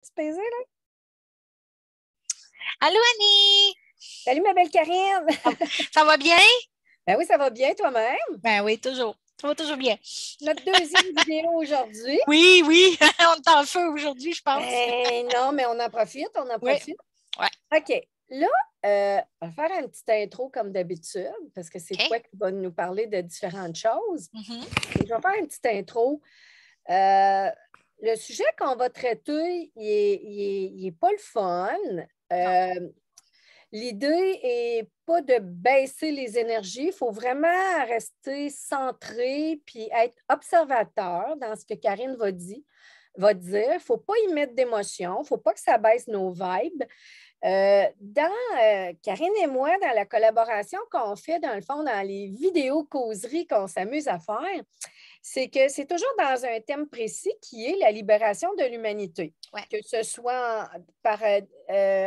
se peser, là? Allô, Annie! Salut, ma belle Karine! Ça va bien? Ben oui, ça va bien, toi-même? Ben oui, toujours. Ça va toujours bien. Notre deuxième vidéo aujourd'hui. Oui, oui, on est en feu aujourd'hui, je pense. Ben non, mais on en profite, on en Oui, profite. ouais. OK. Là, on va faire une petite intro comme d'habitude, parce que c'est toi OK. qui vas nous parler de différentes choses. Mhm. Et je vais faire une petite intro. Euh, le sujet qu'on va traiter, il est pas le fun. Non. L'idée n'est pas de baisser les énergies. Il faut vraiment rester centré puis être observateur dans ce que Karine va dire. Il ne faut pas y mettre d'émotion. Il ne faut pas que ça baisse nos vibes. Karine et moi, dans la collaboration qu'on fait, dans le fond, dans les vidéos causeries qu'on s'amuse à faire, c'est que c'est toujours dans un thème précis qui est la libération de l'humanité. Ouais. Que ce soit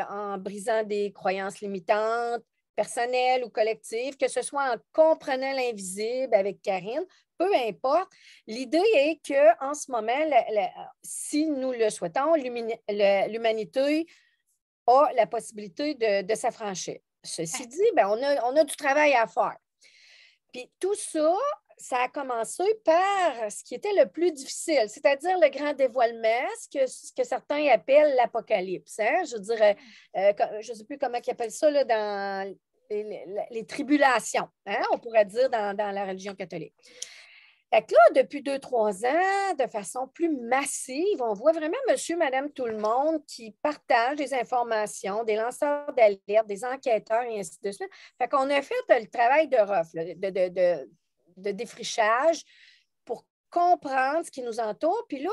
en brisant des croyances limitantes, personnelles ou collectives, que ce soit en comprenant l'invisible avec Karine, peu importe. L'idée est qu'en ce moment, si nous le souhaitons, l'humanité a la possibilité de s'affranchir. Ceci dit, ben, on a du travail à faire. Puis tout ça, ça a commencé par ce qui était le plus difficile, c'est-à-dire le grand dévoilement, ce que certains appellent l'apocalypse. Hein? Je veux dire, je ne sais plus comment ils appellent ça là, dans les tribulations, hein? On pourrait dire dans la religion catholique. Fait que là, depuis 2, 3 ans, de façon plus massive, on voit vraiment monsieur, madame, tout le monde qui partagent des informations, des lanceurs d'alerte, des enquêteurs et ainsi de suite. Fait qu'on a fait le travail de rough, là, de défrichage pour comprendre ce qui nous entoure. Puis là,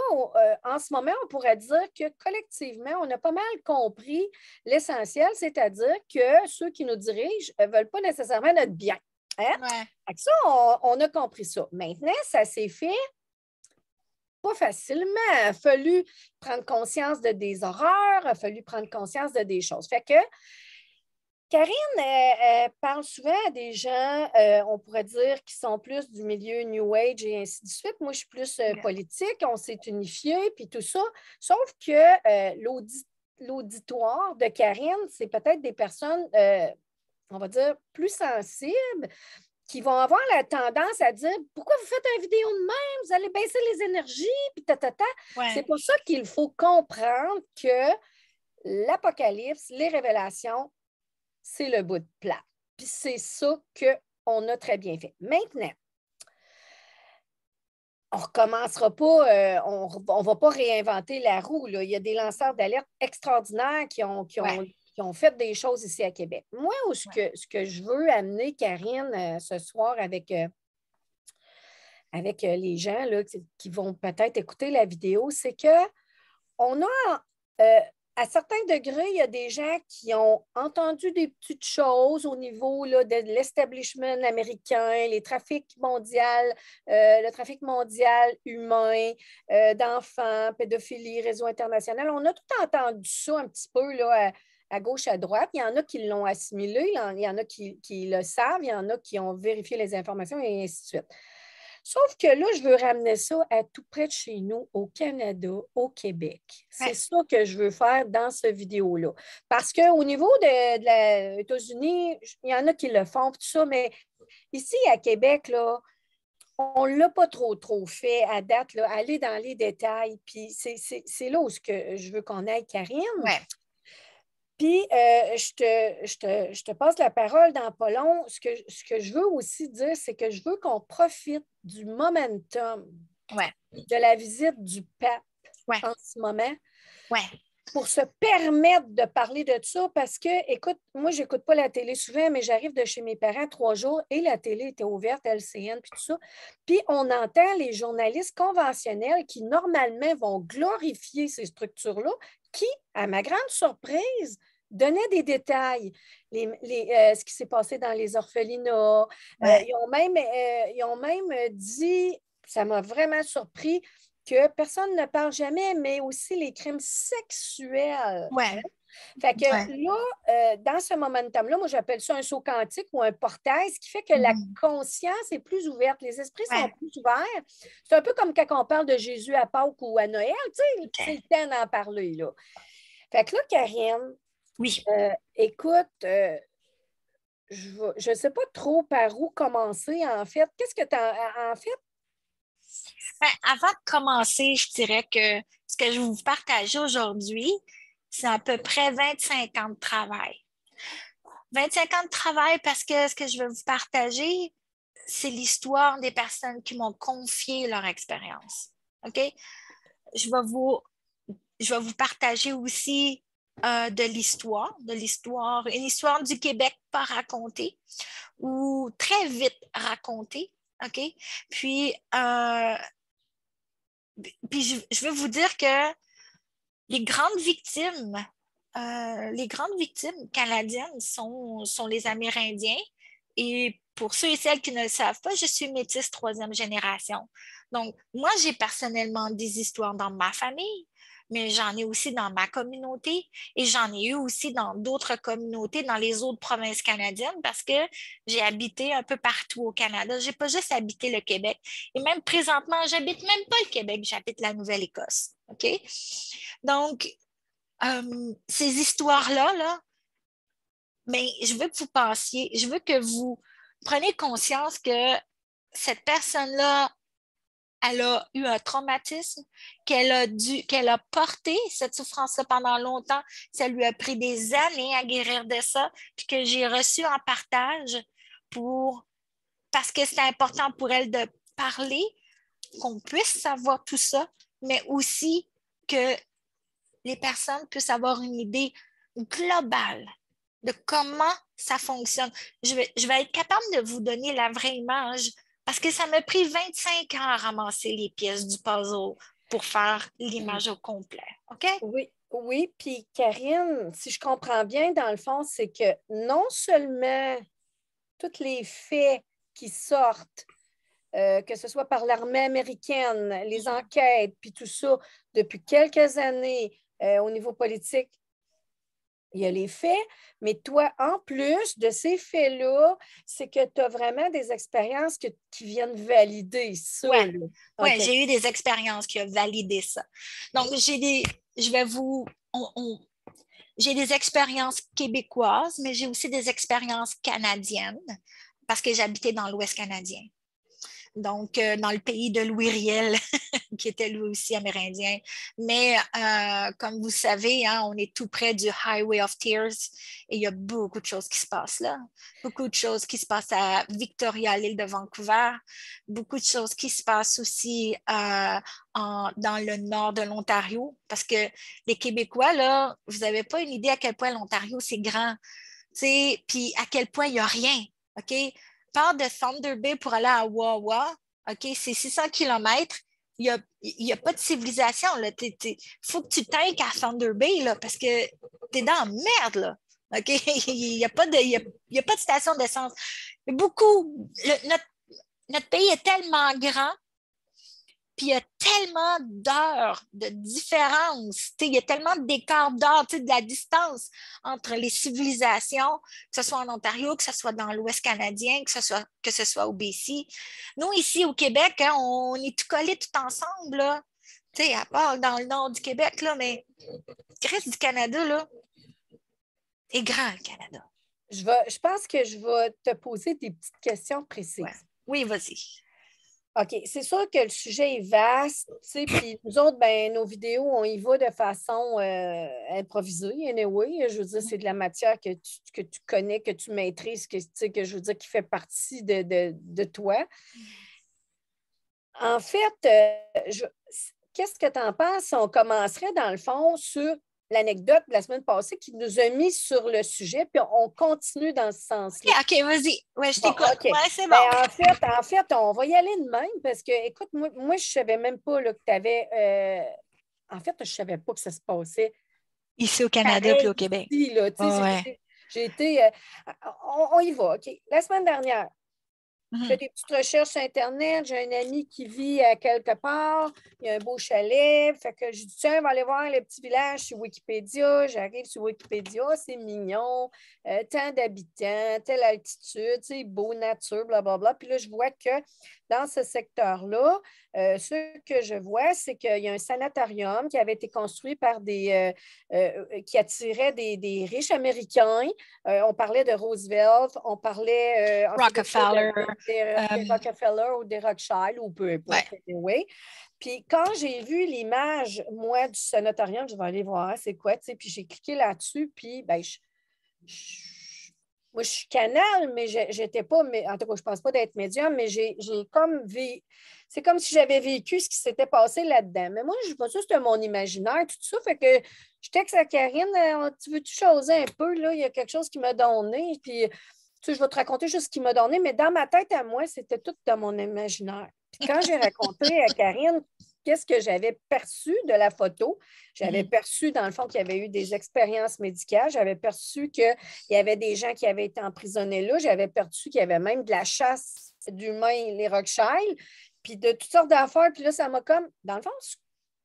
en ce moment, on pourrait dire que collectivement, on a pas mal compris l'essentiel, c'est-à-dire que ceux qui nous dirigent ne veulent pas nécessairement notre bien. Hein? Ouais. Fait que ça, on a compris ça. Maintenant, ça s'est fait pas facilement. Il a fallu prendre conscience de des horreurs, il a fallu prendre conscience de des choses. Fait que Karine parle souvent à des gens, on pourrait dire, qui sont plus du milieu New Age et ainsi de suite. Moi, je suis plus politique, on s'est unifié, puis tout ça. Sauf que l'auditoire de Karine, c'est peut-être des personnes, on va dire, plus sensibles, qui vont avoir la tendance à dire pourquoi vous faites une vidéo de même, vous allez baisser les énergies, puis ta. Ouais. C'est pour ça qu'il faut comprendre que l'apocalypse, les révélations, c'est le bout de plat. Puis c'est ça qu'on a très bien fait. Maintenant, on ne recommencera pas, on ne va pas réinventer la roue. Là. Il y a des lanceurs d'alerte extraordinaires qui ont fait des choses ici à Québec. Moi, ce que je veux amener, Karine, ce soir avec les gens là, qui vont peut-être écouter la vidéo, c'est qu'on a, à certains degrés, il y a des gens qui ont entendu des petites choses au niveau là, de l'establishment américain, le trafic mondial humain, d'enfants, pédophilie, réseau international. On a tout entendu ça un petit peu là, à gauche, à droite. Il y en a qui l'ont assimilé, il y en a qui le savent, il y en a qui ont vérifié les informations et ainsi de suite. Sauf que là, je veux ramener ça à tout près de chez nous, au Canada, au Québec. C'est ça que je veux faire dans cette vidéo-là. Parce qu'au niveau des États-Unis, il y en a qui le font, tout ça, mais ici, à Québec, là, on ne l'a pas trop fait à date, là, aller dans les détails. Puis c'est là où je veux qu'on aille, Karine. Ouais. Puis, je te passe la parole dans pas long. Ce que je veux aussi dire, c'est que je veux qu'on profite du momentum de la visite du pape en ce moment pour se permettre de parler de ça parce que, écoute, moi, je n'écoute pas la télé souvent, mais j'arrive de chez mes parents 3 jours et la télé était ouverte, LCN, puis tout ça. Puis, on entend les journalistes conventionnels qui, normalement, vont glorifier ces structures-là qui, à ma grande surprise, donnaient des détails. Ce qui s'est passé dans les orphelinats. Ils ont même dit, ça m'a vraiment surpris, que personne ne parle jamais, mais aussi les crimes sexuels. Ouais. Fait que Ouais. là, dans ce momentum-là, moi, j'appelle ça un saut quantique ou un portail, ce qui fait que la conscience est plus ouverte, les esprits sont plus ouverts. C'est un peu comme quand on parle de Jésus à Pâques ou à Noël, tu sais, c'est le temps d'en parler, là. Fait que là, Karine, Oui. écoute, je ne sais pas trop par où commencer, en fait. Qu'est-ce que tu as... En fait, Avant de commencer, je dirais que ce que je vais vous partager aujourd'hui, c'est à peu près 25 ans de travail. 25 ans de travail parce que ce que je vais vous partager, c'est l'histoire des personnes qui m'ont confié leur expérience. OK? Je vais vous, je vais vous partager aussi de l'histoire, une histoire du Québec pas racontée ou très vite racontée. OK? Puis, je veux vous dire que les grandes victimes, les grandes victimes canadiennes sont les Amérindiens. Et pour ceux et celles qui ne le savent pas, je suis métisse troisième génération. Donc, moi, j'ai personnellement des histoires dans ma famille, mais j'en ai aussi dans ma communauté et j'en ai eu aussi dans d'autres communautés, dans les autres provinces canadiennes, parce que j'ai habité un peu partout au Canada. Je n'ai pas juste habité le Québec. Et même présentement, j'habite même pas le Québec, j'habite la Nouvelle-Écosse. OK? Donc, ces histoires-là, là, mais je veux que vous pensiez, je veux que vous preniez conscience que cette personne-là, elle a eu un traumatisme, qu'elle a porté cette souffrance-là pendant longtemps, ça lui a pris des années à guérir de ça, puis que j'ai reçu en partage parce que c'est important pour elle de parler, qu'on puisse savoir tout ça, mais aussi que les personnes puissent avoir une idée globale de comment ça fonctionne. Je vais être capable de vous donner la vraie image parce que ça m'a pris 25 ans à ramasser les pièces du puzzle pour faire l'image au complet. OK? oui, oui. Puis, Karine, si je comprends bien, dans le fond, c'est que non seulement tous les faits qui sortent, que ce soit par l'armée américaine, les enquêtes, puis tout ça, depuis quelques années au niveau politique, il y a les faits, mais toi, en plus de ces faits-là, c'est que tu as vraiment des expériences qui viennent valider ça. Ouais, Là. ouais, OK. j'ai eu des expériences qui ont validé ça. Donc, je vais j'ai des expériences québécoises, mais j'ai aussi des expériences canadiennes parce que j'habitais dans l'Ouest canadien. Donc, dans le pays de Louis Riel, qui était lui aussi amérindien. Mais comme vous savez, hein, on est tout près du Highway of Tears et il y a beaucoup de choses qui se passent là. Beaucoup de choses qui se passent à Victoria, l'île de Vancouver. Beaucoup de choses qui se passent aussi dans le nord de l'Ontario. Parce que les Québécois, là, vous n'avez pas une idée à quel point l'Ontario, c'est grand. Puis à quel point il n'y a rien. OK? Part de Thunder Bay pour aller à Wawa, OK, c'est 600 kilomètres. Il n'y a pas de civilisation. Il faut que tu tanques à Thunder Bay là, parce que tu es dans la merde. Là. OK? Il n'y a, pas de, il y a pas de station d'essence. Notre pays est tellement grand, puis il y a tellement d'heures de différence, il y a tellement d'écart d'heures, de la distance entre les civilisations, que ce soit en Ontario, que ce soit dans l'Ouest canadien, que ce soit au BC. Nous, ici au Québec, hein, on est tout collés tout ensemble, là. À part dans le nord du Québec, là, mais le reste du Canada, là, est grand, le Canada. Je pense que je vais te poser des petites questions Ouais. précises. Oui, vas-y. OK, c'est sûr que le sujet est vaste, tu sais, puis nous autres, ben, nos vidéos, on y va de façon improvisée, anyway. Je veux dire, c'est de la matière que tu connais, que tu maîtrises, que, tu sais, que je veux dire, qui fait partie de toi. En fait, qu'est-ce que tu en penses si on commencerait, dans le fond, sur l'anecdote de la semaine passée qui nous a mis sur le sujet, puis on continue dans ce sens-là. OK, vas-y. Ouais, je Bon, t'écoute. OK. Ouais, c'est bon. Ben, en fait, on va y aller de même parce que, écoute, moi je ne savais même pas là, que tu avais. En fait, je ne savais pas que ça se passait Ici au Canada puis pareil au Québec. ici. Là, tu sais, Ouais. j'ai été. On y va, OK. La semaine dernière, Je fais des petites recherches sur Internet. J'ai un ami qui vit à quelque part. Il y a un beau chalet. Fait que je dis, tiens, on va aller voir le petit village sur Wikipédia. J'arrive sur Wikipédia, c'est mignon. Tant d'habitants, telle altitude, beau nature, blablabla. Puis là, je vois que dans ce secteur-là, ce que je vois, c'est qu'il y a un sanatorium qui avait été construit par qui attirait des riches Américains. On parlait de Roosevelt, on parlait Rockefeller. des Rockefeller ou des Rothschild ou peu importe. Ouais. Anyway. Puis quand j'ai vu l'image, moi, du sanatorium, je vais aller voir c'est quoi, tu sais, puis j'ai cliqué là-dessus, puis ben, moi, je suis canal, mais j'étais pas, mais en tout cas, je ne pense pas d'être médium, mais j'ai comme c'est comme si j'avais vécu ce qui s'était passé là-dedans. Mais moi, je vois ça, c'était mon imaginaire, tout ça. Fait que je texte à Karine, tu veux-tu choser un peu, là? Il y a quelque chose qui m'a donné, puis tu sais, je vais te raconter juste ce qui m'a donné, mais dans ma tête à moi, c'était tout dans mon imaginaire. Puis quand j'ai raconté à Karine qu'est-ce que j'avais perçu de la photo, j'avais perçu, dans le fond, qu'il y avait eu des expériences médicales, j'avais perçu qu'il y avait des gens qui avaient été emprisonnés là, j'avais perçu qu'il y avait même de la chasse d'humains, les Rothschild, puis de toutes sortes d'affaires. Puis là, ça m'a comme, dans le fond, ce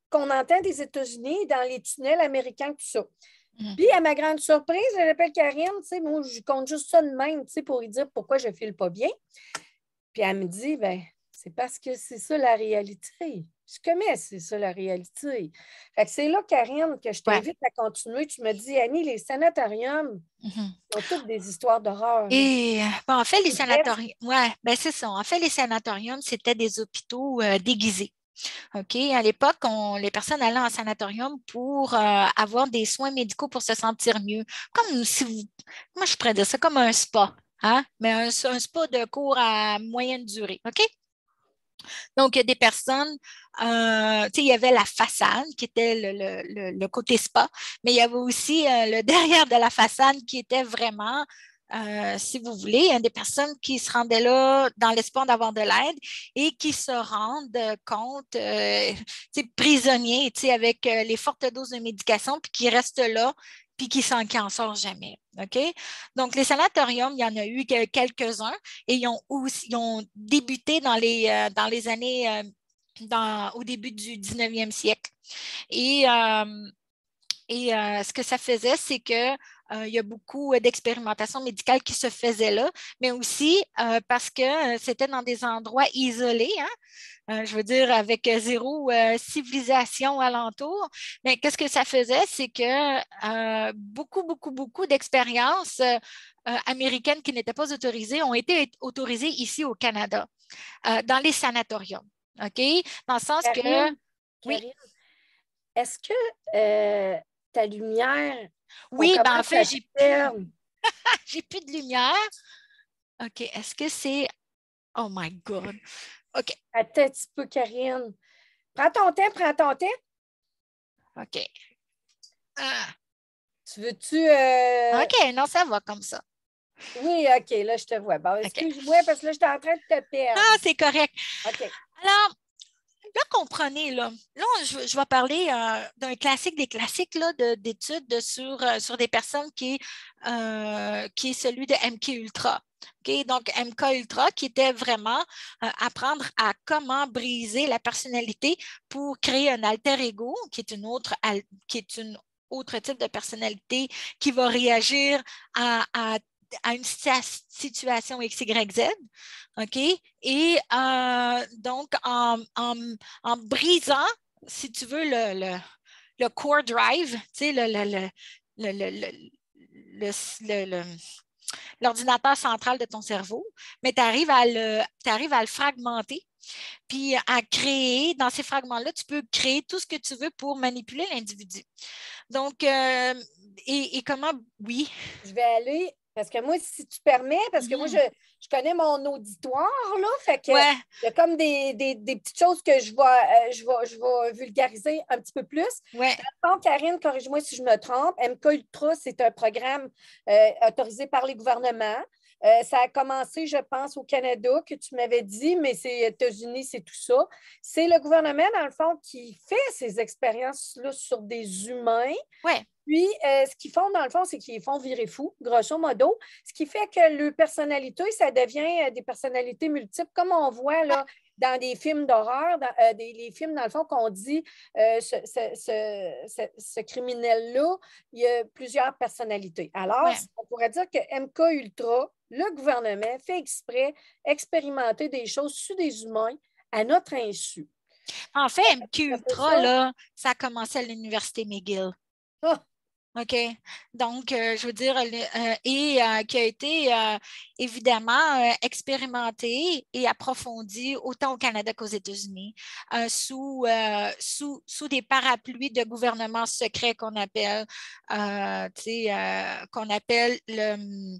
qu'on entend des États-Unis dans les tunnels américains, tout ça. Puis, à ma grande surprise, je l'appelle Karine, tu sais, moi, je compte juste ça de même, tu sais, pour lui dire pourquoi je ne file pas bien. Puis, elle me dit, ben c'est parce que c'est ça la réalité. Je connais, c'est ça la réalité. Fait que c'est là, Karine, que je t'invite à continuer. Tu me dis, Annie, les sanatoriums ont toutes des histoires d'horreur. Et bon, en fait, les sanatoriums, ouais, ben c'est ça. En fait, les sanatoriums, c'était des hôpitaux déguisés. OK? À l'époque, les personnes allaient en sanatorium pour avoir des soins médicaux pour se sentir mieux. Comme si moi, je pourrais dire ça comme un spa, hein? Mais un spa de cours à moyenne durée. OK? Donc, il y a des personnes, il y avait la façade qui était le côté spa, mais il y avait aussi le derrière de la façade qui était vraiment, si vous voulez, des personnes qui se rendaient là dans l'espoir d'avoir de l'aide et qui se rendent compte, prisonniers, avec les fortes doses de médication, puis qui restent là puis qui n'en sortent jamais. OK? Donc, les sanatoriums, il y en a eu quelques-uns et ils ont débuté dans les années, au début du 19e siècle. Et ce que ça faisait, c'est que il y a beaucoup d'expérimentation médicale qui se faisait là, mais aussi parce que c'était dans des endroits isolés, je veux dire, avec zéro civilisation alentour. Mais qu'est-ce que ça faisait? C'est que beaucoup d'expériences américaines qui n'étaient pas autorisées ont été autorisées ici au Canada, dans les sanatoriums. OK? Dans le sens Karine, oui. Est-ce que ta lumière, oui, ben en fait, j'ai plus de lumière. OK, est-ce que c'est... Oh my God. OK. Attends un petit peu, Karine. Prends ton temps. OK. Tu veux-tu... OK, non, ça va comme ça. Oui, OK, là, je te vois. Bon, excuse-moi, parce que là, je suis en train de te perdre. Ah, c'est correct. OK. Alors, là, comprenez, là je vais parler d'un classique des classiques d'études sur des personnes qui est celui de MK Ultra. Okay? Donc, MK Ultra, qui était vraiment apprendre à comment briser la personnalité pour créer un alter ego, qui est une autre type de personnalité qui va réagir à une situation X, Y, Z. OK? Et donc, en brisant, si tu veux, le core drive, tu sais, l'ordinateur central de ton cerveau, mais tu arrives à le fragmenter, puis à créer, dans ces fragments-là, tu peux créer tout ce que tu veux pour manipuler l'individu. Donc, et comment, oui. Je vais aller, parce que moi, si tu permets, parce que moi, je connais mon auditoire, là, fait que il y a comme des petites choses que je vais vulgariser un petit peu plus. Ouais. Dans le fond, Karine, corrige-moi si je me trompe, MK Ultra, c'est un programme autorisé par les gouvernements. Ça a commencé, je pense, au Canada, que tu m'avais dit, mais c'est États-Unis, c'est tout ça. C'est le gouvernement, dans le fond, qui fait ces expériences-là sur des humains. Ouais. Puis, ce qu'ils font, dans le fond, c'est qu'ils font virer fou, grosso modo. Ce qui fait que leur personnalité, ça devient des personnalités multiples, comme on voit là, dans des films d'horreur, les films, dans le fond, qu'on dit ce criminel-là, il y a plusieurs personnalités. Alors, Ouais. on pourrait dire que MK Ultra, le gouvernement, fait exprès expérimenter des choses sur des humains à notre insu. En fait, MQ C'est un peu Ultra, ça. là, ça a commencé à l'Université McGill. Ah, OK? Donc, je veux dire, qui a été évidemment expérimenté et approfondi autant au Canada qu'aux États-Unis sous des parapluies de gouvernements secrets qu'on appelle le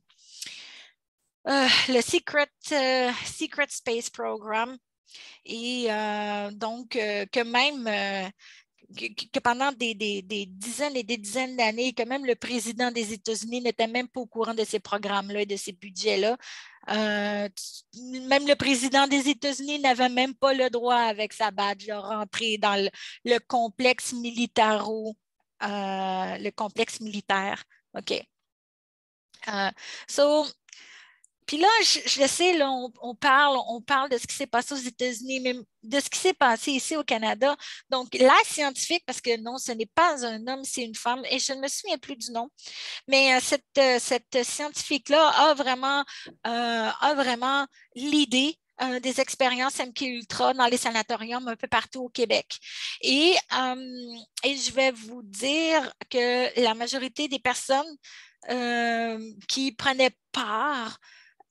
Secret Space Program. Et donc, que même que pendant des dizaines et des dizaines d'années, que même le président des États-Unis n'était même pas au courant de ces programmes-là et de ces budgets-là. Même le président des États-Unis n'avait même pas le droit, avec sa badge, de rentrer dans le complexe le complexe militaire. OK. So, puis là, je sais, là, on parle de ce qui s'est passé aux États-Unis, mais de ce qui s'est passé ici au Canada. Donc, la scientifique, parce que non, ce n'est pas un homme, c'est une femme, et je ne me souviens plus du nom, mais cette scientifique-là a vraiment l'idée des expériences MK Ultra dans les sanatoriums un peu partout au Québec. Et je vais vous dire que la majorité des personnes qui prenaient part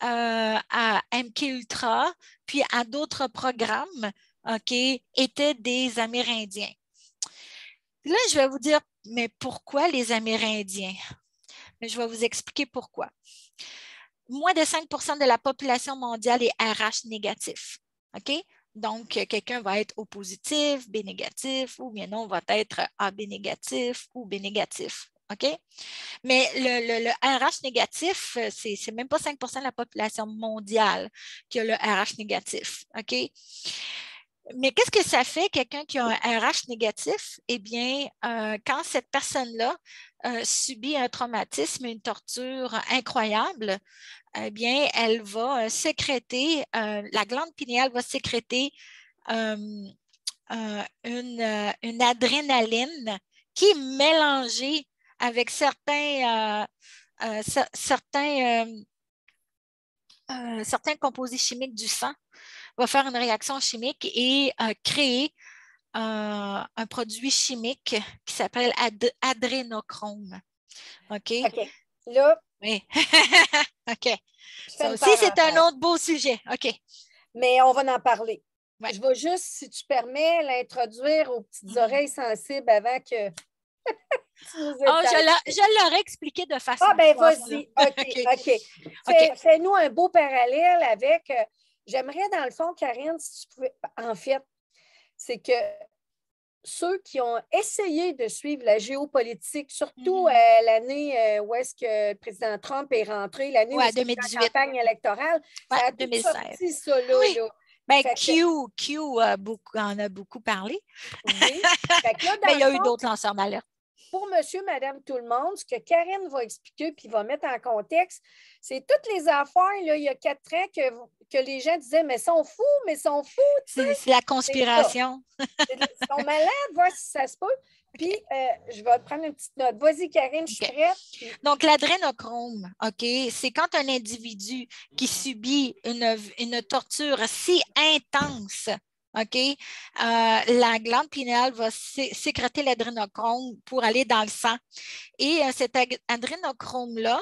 à MK Ultra, puis à d'autres programmes, OK, étaient des Amérindiens. Là, je vais vous dire, mais pourquoi les Amérindiens? Je vais vous expliquer pourquoi. Moins de 5 de la population mondiale est RH négatif. OK? Donc, quelqu'un va être O positif, B négatif, ou bien non, va être AB négatif ou B négatif. OK? Mais le RH négatif, c'est même pas 5 de la population mondiale qui a le RH négatif. OK? Mais qu'est-ce que ça fait, quelqu'un qui a un RH négatif? Eh bien, quand cette personne-là subit un traumatisme, une torture incroyable, eh bien, elle va sécréter, la glande pinéale va sécréter euh, une adrénaline qui est mélangée avec certains composés chimiques du sang, va faire une réaction chimique et créer un produit chimique qui s'appelle adrénochrome. OK? OK. Là, Oui. OK. je fais Ça une aussi, c'est un parenthèse, autre beau sujet. OK. mais on va en parler. Ouais. Je vais juste, si tu permets, l'introduire aux petites Mhm. oreilles sensibles avant que tu nous Oh, étales. je l'aurais expliqué de façon Ah, ben propre, là. vas-y. OK, OK. OK. OK. Fais-nous un beau parallèle avec. J'aimerais, dans le fond, Karine, si tu pouvais. En fait, c'est que ceux qui ont essayé de suivre la géopolitique, surtout Mhm. l'année où est-ce que le président Trump est rentré, l'année où Ouais, est-ce qu'il était en 2018. campagne électorale, Ouais, ça a tout 2016. sorti, ça, là. Oui. Là. Ben, Fait que, Q en a beaucoup parlé, oui. Fait que là, mais dans il y le a eu fond, d'autres lanceurs d'alerte. pour monsieur, madame, tout le monde, ce que Karine va expliquer puis va mettre en contexte, c'est toutes les affaires, là, il y a 4 ans, que les gens disaient, mais sont fous, mais sont fous, tu sais. C'est la C'est ça. conspiration. Ils sont malades, voir si ça se peut. Puis, OK. je vais prendre une petite note. Vas-y, Karine, je suis OK. prête. Puis, Donc, l'adrénochrome, OK, c'est quand un individu qui subit une torture si intense, OK, la glande pinéale va sécréter l'adrénochrome pour aller dans le sang. Et cet adrénochrome-là,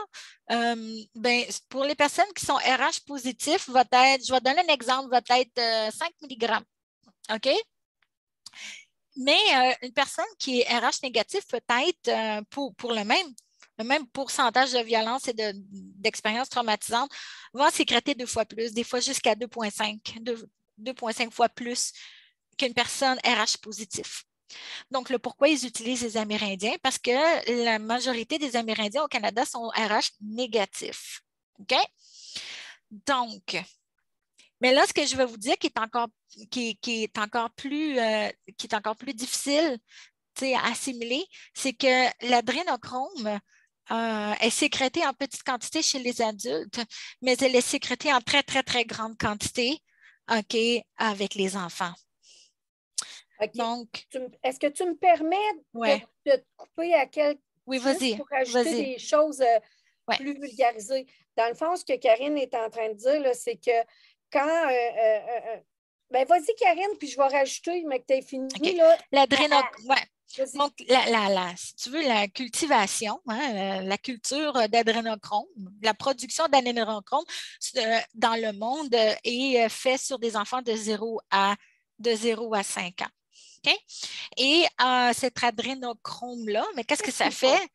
ben, pour les personnes qui sont RH positifs, va être, je vais donner un exemple, va être 5 mg. OK? Mais une personne qui est RH négatif, peut-être pour le même pourcentage de violence et d'expérience traumatisante, va sécréter 2 fois plus, des fois jusqu'à 2,5 fois plus qu'une personne RH positif. Donc, le pourquoi ils utilisent les Amérindiens? Parce que la majorité des Amérindiens au Canada sont RH négatifs. OK? Donc, mais là, ce que je vais vous dire qui est encore plus difficile, assimiler, c'est que l'adrénochrome est sécrétée en petite quantité chez les adultes, mais elle est sécrétée en très, très, très grande quantité, OK, avec les enfants. OK. Donc, Est-ce que tu me permets ouais. de te couper à quelques Oui, juste vas-y, pour ajouter vas-y. des choses Ouais. plus vulgarisées? Dans le fond, ce que Karine est en train de dire, là, c'est que quand. Ben, vas-y, Karine, puis je vais rajouter, mais que tu aies fini. OK. Là, Ouais. vas-y. Donc, si tu veux, la cultivation, la culture d'adrénochrome, la production d'adrénochrome dans le monde est faite sur des enfants de 0 à 5 ans. OK? Et cet adrénochrome-là, mais qu'est-ce que ça fait?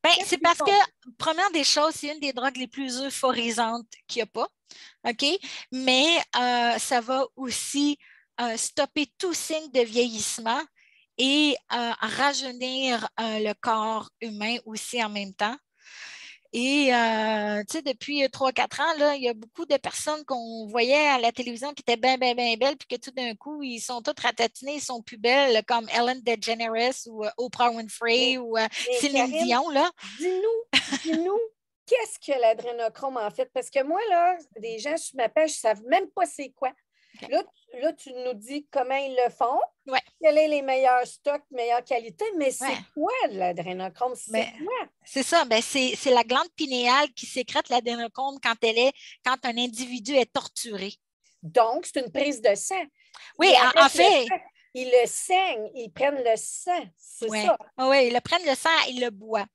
Ben, c'est parce que, première des choses, c'est une des drogues les plus euphorisantes qu'il n'y a pas. OK? Mais ça va aussi stopper tout signe de vieillissement et rajeunir le corps humain aussi en même temps. Et depuis 3-4 ans, là, il y a beaucoup de personnes qu'on voyait à la télévision qui étaient bien, bien, bien belles, puis que tout d'un coup, ils sont toutes ratatinés, ils sont plus belles, comme Ellen DeGeneres ou Oprah Winfrey ou Céline Karine, Dion. Là. dis-nous, qu'est-ce que l'adrénochrome en fait? Parce que moi, là, des gens sur ma page ne savent même pas c'est quoi. Okay. Là, tu nous dis comment ils le font. Ouais. Quels sont les meilleurs stocks, meilleure qualité, mais c'est ouais. quoi l'adrénochrome? C'est quoi? C'est ça, c'est la glande pinéale qui sécrète l'adrénochrome quand un individu est torturé. Donc, c'est une prise de sang. Oui, en fait. Ils le saignent, ils prennent le sang, c'est ça. Oui, ils prennent le sang, ils le boivent.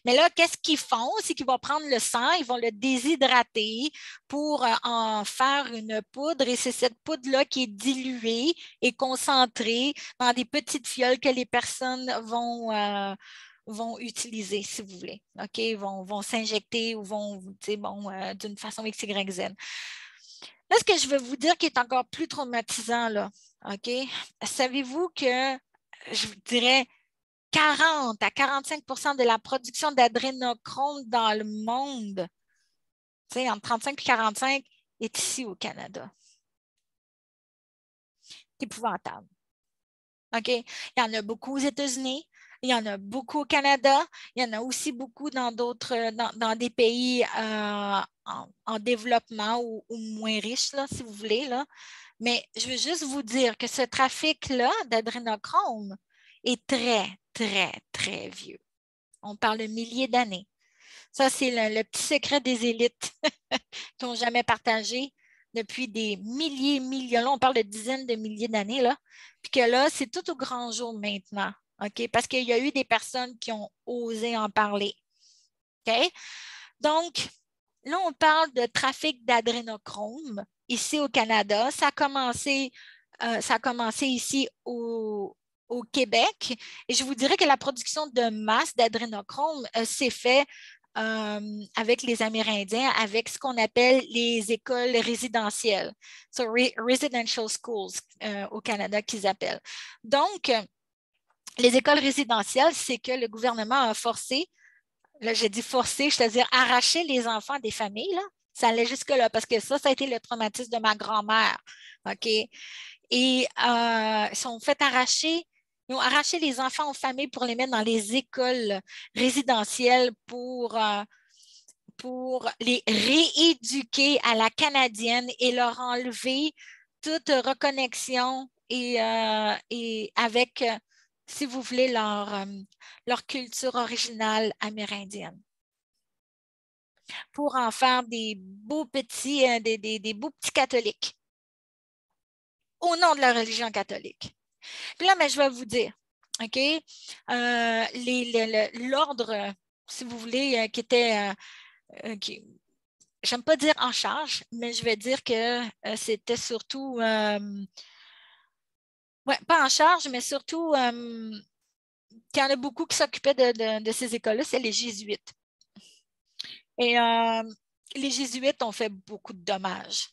Mais là, qu'est-ce qu'ils font? C'est qu'ils vont prendre le sang, ils vont le déshydrater pour en faire une poudre et c'est cette poudre-là qui est diluée et concentrée dans des petites fioles que les personnes vont utiliser, si vous voulez. OK? Ils vont s'injecter ou d'une façon X, Y, Z. Là, ce que je veux vous dire qui est encore plus traumatisant, là, OK? Savez-vous que, je vous dirais, 40 à 45 de la production d'adrénochrome dans le monde, entre 35 et 45, est ici au Canada. C'est épouvantable. OK? Il y en a beaucoup aux États-Unis, il y en a beaucoup au Canada, il y en a aussi beaucoup dans des pays en développement ou moins riches, là, si vous voulez. Là. Mais je veux juste vous dire que ce trafic-là d'adrénochrome est très, très, très vieux. On parle de milliers d'années. Ça, c'est le petit secret des élites qui n'ont jamais partagé depuis des milliers, millions. Là, on parle de dizaines de milliers d'années, là. Puis que là, c'est tout au grand jour maintenant. OK? Parce qu'il y a eu des personnes qui ont osé en parler. OK? Donc, là, on parle de trafic d'adrénochrome ici au Canada. Ça a commencé ici au Québec. Et je vous dirais que la production de masse d'adrénochrome s'est faite avec les Amérindiens, avec ce qu'on appelle les écoles résidentielles. So, residential schools au Canada qu'ils appellent. Donc, les écoles résidentielles, c'est que le gouvernement a forcé, là j'ai dit forcé, c'est-à-dire arracher les enfants des familles, là. Ça allait jusque-là, parce que ça a été le traumatisme de ma grand-mère. OK? Et ils ont arraché les enfants aux familles pour les mettre dans les écoles résidentielles pour les rééduquer à la canadienne et leur enlever toute reconnexion et avec, si vous voulez, leur culture originale amérindienne. Pour en faire des beaux petits, des beaux petits catholiques au nom de la religion catholique. Puis là, mais je vais vous dire, OK, l'ordre, si vous voulez, qui était, j'aime pas dire en charge, mais je vais dire que c'était surtout, pas en charge, mais surtout qu'il y en a beaucoup qui s'occupaient de ces écoles-là, c'est les Jésuites. Et les Jésuites ont fait beaucoup de dommages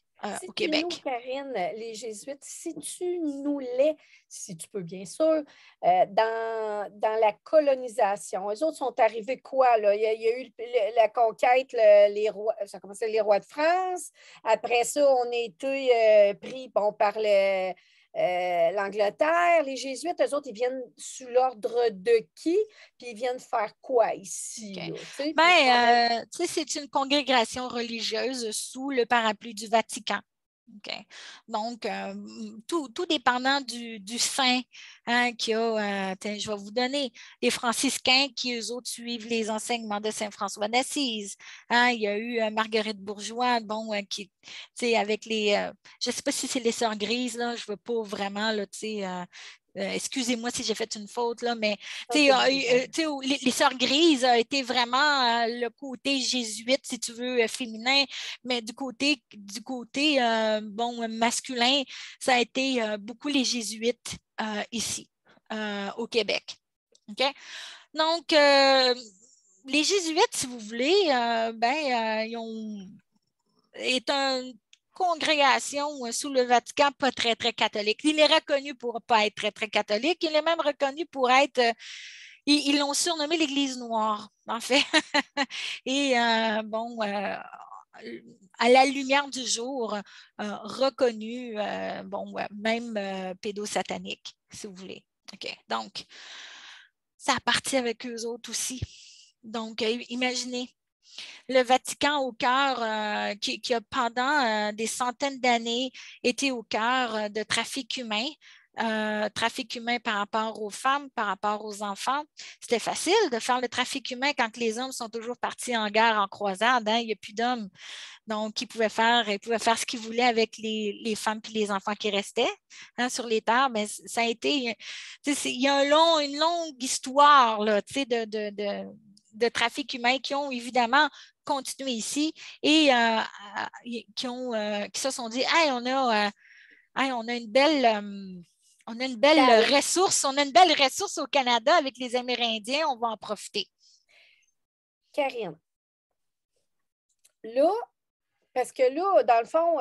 au Québec. Nous, Karine, les Jésuites, si tu peux bien sûr, dans la colonisation, eux autres sont arrivés quoi? Là? Il y a eu la conquête, les rois, ça a commencé les rois de France. Après ça, on a été pris par l'Angleterre. Les Jésuites, eux autres, ils viennent sous l'ordre de qui? Puis ils viennent faire quoi ici? OK. Là, tu sais? Puis Ben, tu sais, c'est une congrégation religieuse sous le parapluie du Vatican. OK. Donc, tout dépendant du saint qui a, je vais vous donner les franciscains qui, eux autres, suivent les enseignements de Saint François d'Assise. Il y a eu Marguerite Bourgeois, bon, qui, tu sais, avec je ne sais pas si c'est les Sœurs Grises, là, je ne veux pas vraiment, là, tu sais, excusez-moi si j'ai fait une faute, là, mais les Sœurs Grises a été vraiment le côté jésuite, si tu veux, féminin, mais du côté bon, masculin, ça a été beaucoup les jésuites ici, au Québec. OK? Donc, les jésuites, si vous voulez, ils ont est une congrégation sous le Vatican pas très, très catholique. Il est reconnu pour ne pas être très, très catholique. Il est même reconnu pour être... ils l'ont surnommé l'Église noire, en fait. Et bon, à la lumière du jour, reconnu, bon, même pédosatanique, si vous voulez. OK. Donc, ça a parti avec eux autres aussi. Donc, imaginez, le Vatican au cœur, qui a pendant des centaines d'années été au cœur de trafic humain par rapport aux femmes, par rapport aux enfants. C'était facile de faire le trafic humain quand les hommes sont toujours partis en guerre, en croisade. Il n'y a plus d'hommes. Donc, ils pouvaient faire ce qu'ils voulaient avec les femmes et les enfants qui restaient sur les terres. Mais ça a été, il y a une longue histoire là, de trafic humain qui ont évidemment continué ici et qui se sont dit, hey, on a une belle... on a une belle ressource, au Canada avec les Amérindiens, on va en profiter. Karine, là, parce que là, dans le fond,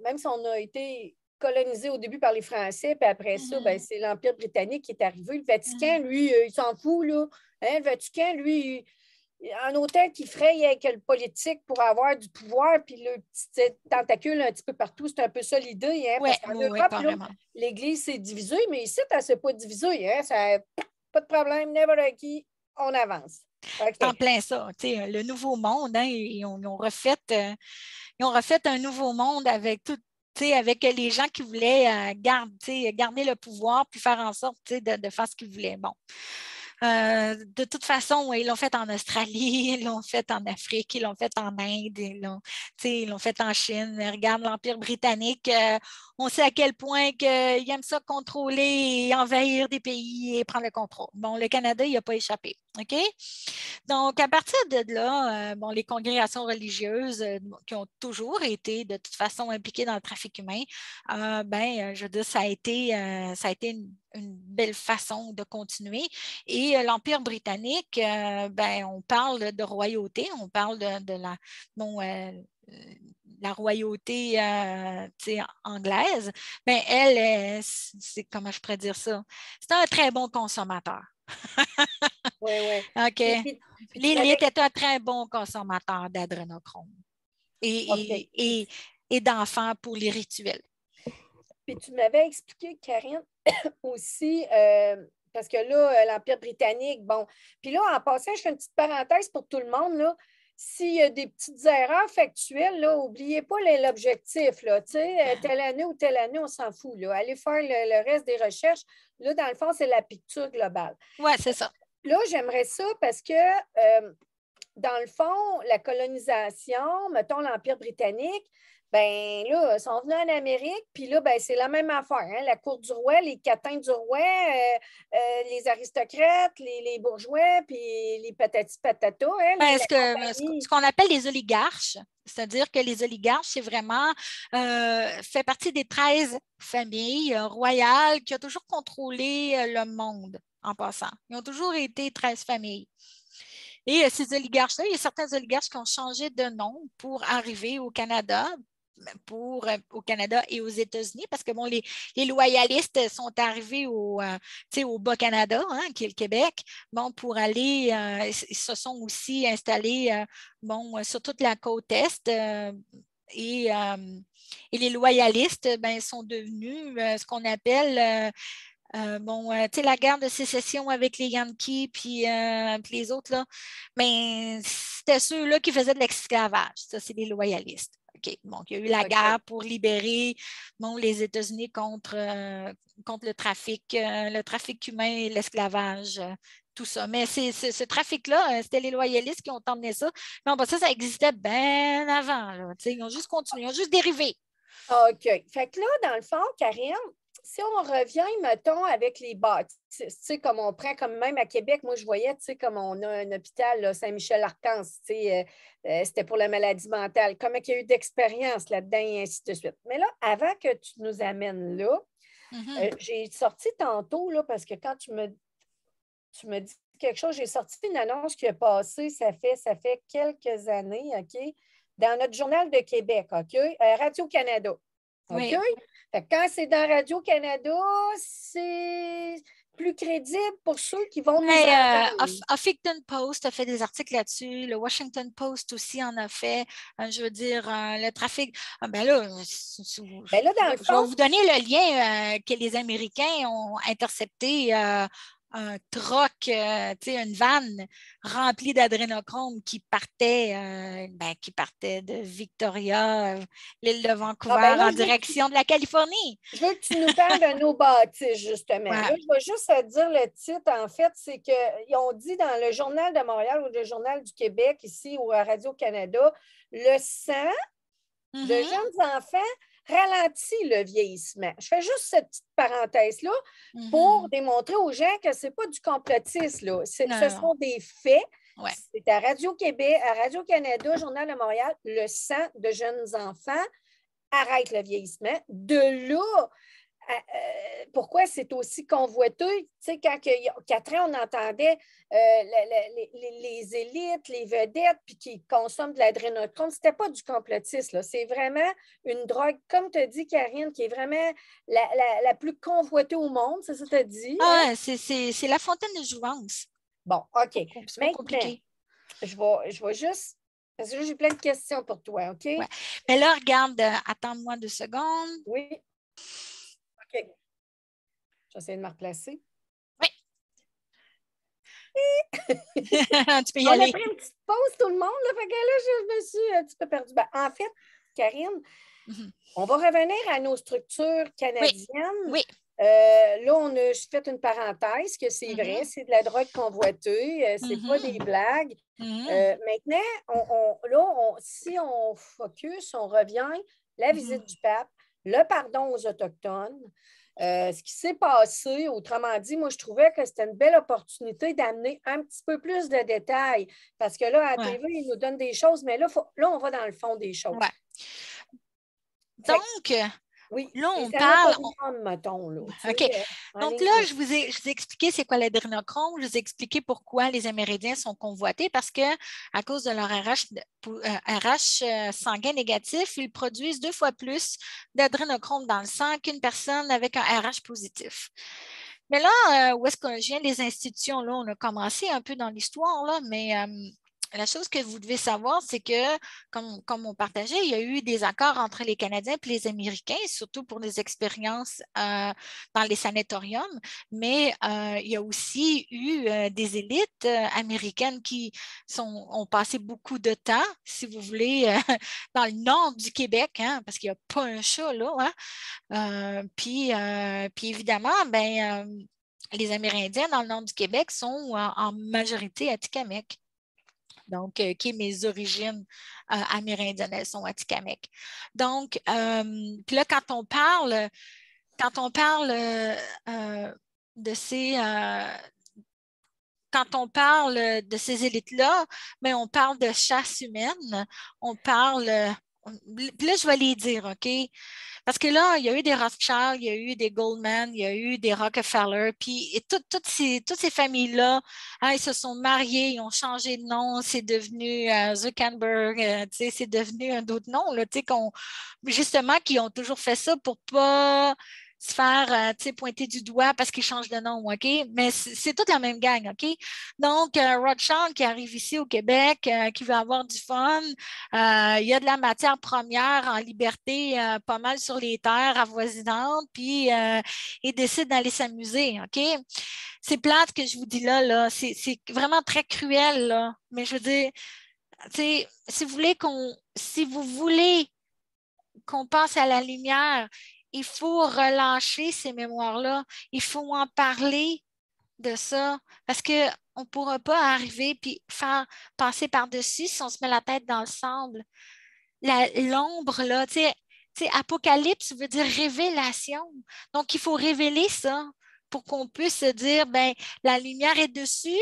même si on a été colonisé au début par les Français, puis après ça, ben, c'est l'Empire britannique qui est arrivé. Le Vatican, lui, il s'en fout, là. Hein, le Vatican, lui, en autant qu'il fraye avec le politique pour avoir du pouvoir, puis le petit tentacule un petit peu partout, c'est un peu ça l'idée. Hein, parce qu'en Europe, là, l'Église s'est divisée, mais ici, elle ne s'est pas divisée. Hein, ça, pas de problème, never qui, on avance. Okay. En plein ça. Le nouveau monde, hein, ils ont refait un nouveau monde avec tout. Avec les gens qui voulaient garder le pouvoir puis faire en sorte de faire ce qu'ils voulaient. Bon. De toute façon, ils l'ont fait en Australie, ils l'ont fait en Afrique, ils l'ont fait en Inde, ils l'ont fait en Chine. Regarde l'Empire britannique, on sait à quel point qu'ils aiment ça contrôler et envahir des pays et prendre le contrôle. Bon, le Canada, il n'a pas échappé. OK? Donc, à partir de là, bon, les congrégations religieuses qui ont toujours été de toute façon impliquées dans le trafic humain, je veux dire, ça a été une belle façon de continuer. Et l'Empire britannique, on parle de royauté, on parle de la royauté anglaise. Elle, c'est comment je pourrais dire ça? C'est un très bon consommateur. Oui, oui. OK. L'élite est un très bon consommateur d'adrénochrome et d'enfants pour les rituels. Puis tu m'avais expliqué, Karine, aussi, parce que là, l'Empire britannique, bon. Puis là, en passant, je fais une petite parenthèse pour tout le monde, là. S'il y a des petites erreurs factuelles, n'oubliez pas l'objectif. Telle année ou telle année, on s'en fout. Là. Allez faire le reste des recherches. Là, dans le fond, c'est la picture globale. Oui, c'est ça. Là, j'aimerais ça parce que, dans le fond, la colonisation, mettons l'Empire britannique, ben là, ils sont venus en Amérique, puis là, ben, c'est la même affaire. Hein? La cour du roi, les catins du roi, les aristocrates, les bourgeois, puis les patati patata. Hein? Ce qu'on appelle les oligarches, c'est-à-dire que les oligarches, c'est vraiment fait partie des 13 familles royales qui ont toujours contrôlé le monde en passant. Ils ont toujours été 13 familles. Et ces oligarches-là, il y a certains oligarches qui ont changé de nom pour arriver au Canada, au Canada et aux États-Unis, parce que bon, les loyalistes sont arrivés au Bas-Canada, hein, qui est le Québec, bon, pour aller, ils se sont aussi installés sur toute la côte Est, et les loyalistes sont devenus ce qu'on appelle la guerre de sécession avec les Yankees puis les autres, là, mais c'était ceux-là qui faisaient de l'esclavage. Ça, c'est les loyalistes. OK. Donc, il y a eu la guerre pour libérer les États-Unis contre le trafic humain et l'esclavage. Tout ça. Mais ce trafic-là, c'était les loyalistes qui ont emmené ça. Mais ça existait bien avant. Là. Ils ont juste continué, ils ont juste dérivé. OK. Fait que là, dans le fond, Karine, si on revient, mettons, avec les bâtisses, tu sais, comme on prend, comme même à Québec, moi, je voyais, tu sais, comme on a un hôpital, Saint-Michel-Archange, tu sais, c'était pour la maladie mentale, comment il y a eu d'expérience là-dedans et ainsi de suite. Mais là, avant que tu nous amènes là, j'ai sorti tantôt, là, parce que quand tu me dis quelque chose, j'ai sorti une annonce qui a passé, ça fait quelques années, OK, dans notre journal de Québec, OK, Radio-Canada. OK? Oui. Fait que quand c'est dans Radio-Canada, c'est plus crédible pour ceux qui vont nous entendre. Huffington Post a fait des articles là-dessus. Le Washington Post aussi en a fait. Je veux dire, le trafic. Ben là, dans le je fond, vais vous donner le lien que les Américains ont intercepté un troc, une vanne remplie d'adrénochrome qui partait de Victoria, l'île de Vancouver, en direction de la Californie. Je veux que tu nous parles de nos bâtisses, justement. Ouais. Là, je vais juste te dire le titre, en fait, c'est qu'ils ont dit dans le Journal de Montréal ou le Journal du Québec, ici, ou à Radio-Canada, le sang de jeunes enfants ralentit le vieillissement. Je fais juste cette petite parenthèse-là pour démontrer aux gens que ce n'est pas du complotisme. Là. Ce sont des faits. Ouais. C'est à Radio-Québec, à Radio-Canada, Journal de Montréal, le sang de jeunes enfants arrête le vieillissement. De là, pourquoi c'est aussi convoité? Tu sais, quand il y a 4 ans, on entendait les élites, les vedettes, puis qui consomment de l'adrénochrome. Ce n'était pas du complotisme. C'est vraiment une drogue, comme tu as dit, Karine, qui est vraiment la plus convoitée au monde. C'est ça que tu as dit? Ah, c'est la fontaine de jouvence. Bon, OK. C'est pas compliqué. Je vais juste... Parce que là, j'ai plein de questions pour toi, OK? Ouais. Mais là, regarde, attends-moi 2 secondes. Oui. OK. J'essaie de me replacer. Oui. Tu peux y aller. On a pris une petite pause, tout le monde. Là, fait que là, je me suis un petit peu perdue. Ben, en fait, Karine, on va revenir à nos structures canadiennes. Oui. Là, on a fait une parenthèse que c'est vrai, c'est de la drogue convoitée, c'est pas des blagues. Maintenant, si on focus, on revient, la visite du pape, le pardon aux Autochtones, ce qui s'est passé, autrement dit, moi, je trouvais que c'était une belle opportunité d'amener un petit peu plus de détails. Parce que là, à la TV, ils nous donnent des choses, mais là, on va dans le fond des choses. Ouais. Donc, oui, là, on parle. OK. Donc là, je vous ai expliqué c'est quoi l'adrénochrome. Je vous ai expliqué pourquoi les Amérindiens sont convoités parce qu'à cause de leur RH sanguin négatif, ils produisent 2 fois plus d'adrénochrome dans le sang qu'une personne avec un RH positif. Mais là, où est-ce que je viens des institutions? Là, on a commencé un peu dans l'histoire, là, mais la chose que vous devez savoir, c'est que, comme on partageait, il y a eu des accords entre les Canadiens et les Américains, surtout pour des expériences dans les sanatoriums, mais il y a aussi eu des élites américaines qui ont passé beaucoup de temps, si vous voulez, dans le nord du Québec, hein, parce qu'il n'y a pas un chat là. Hein, puis évidemment, les Amérindiens dans le nord du Québec sont en majorité atikamekw. Donc, qui est mes origines amérindiennes, elles sont atikamekw. Donc, puis là, quand on parle de ces élites-là, mais on parle de chasse humaine, on parle. Puis là, je vais les dire, OK? Parce que là, il y a eu des Rothschild, il y a eu des Goldman, il y a eu des Rockefeller, puis toutes ces familles-là, hein, ils se sont mariés, ils ont changé de nom, c'est devenu Zuckerberg, c'est devenu un autre nom, là, justement, qui ont toujours fait ça pour pas se faire pointer du doigt parce qu'il change de nom, OK? Mais c'est toute la même gang, OK? Donc, Rothschild qui arrive ici au Québec, qui veut avoir du fun, il y a de la matière première en liberté pas mal sur les terres avoisinantes, puis il décide d'aller s'amuser, OK? C'est plate ce que je vous dis là, c'est vraiment très cruel, là. Mais je veux dire, si vous voulez qu'on passe à la lumière, il faut relâcher ces mémoires-là. Il faut en parler de ça parce qu'on ne pourra pas arriver puis faire passer par-dessus si on se met la tête dans le sable. L'ombre, là, apocalypse veut dire révélation. Donc, il faut révéler ça pour qu'on puisse se dire, ben, la lumière est dessus,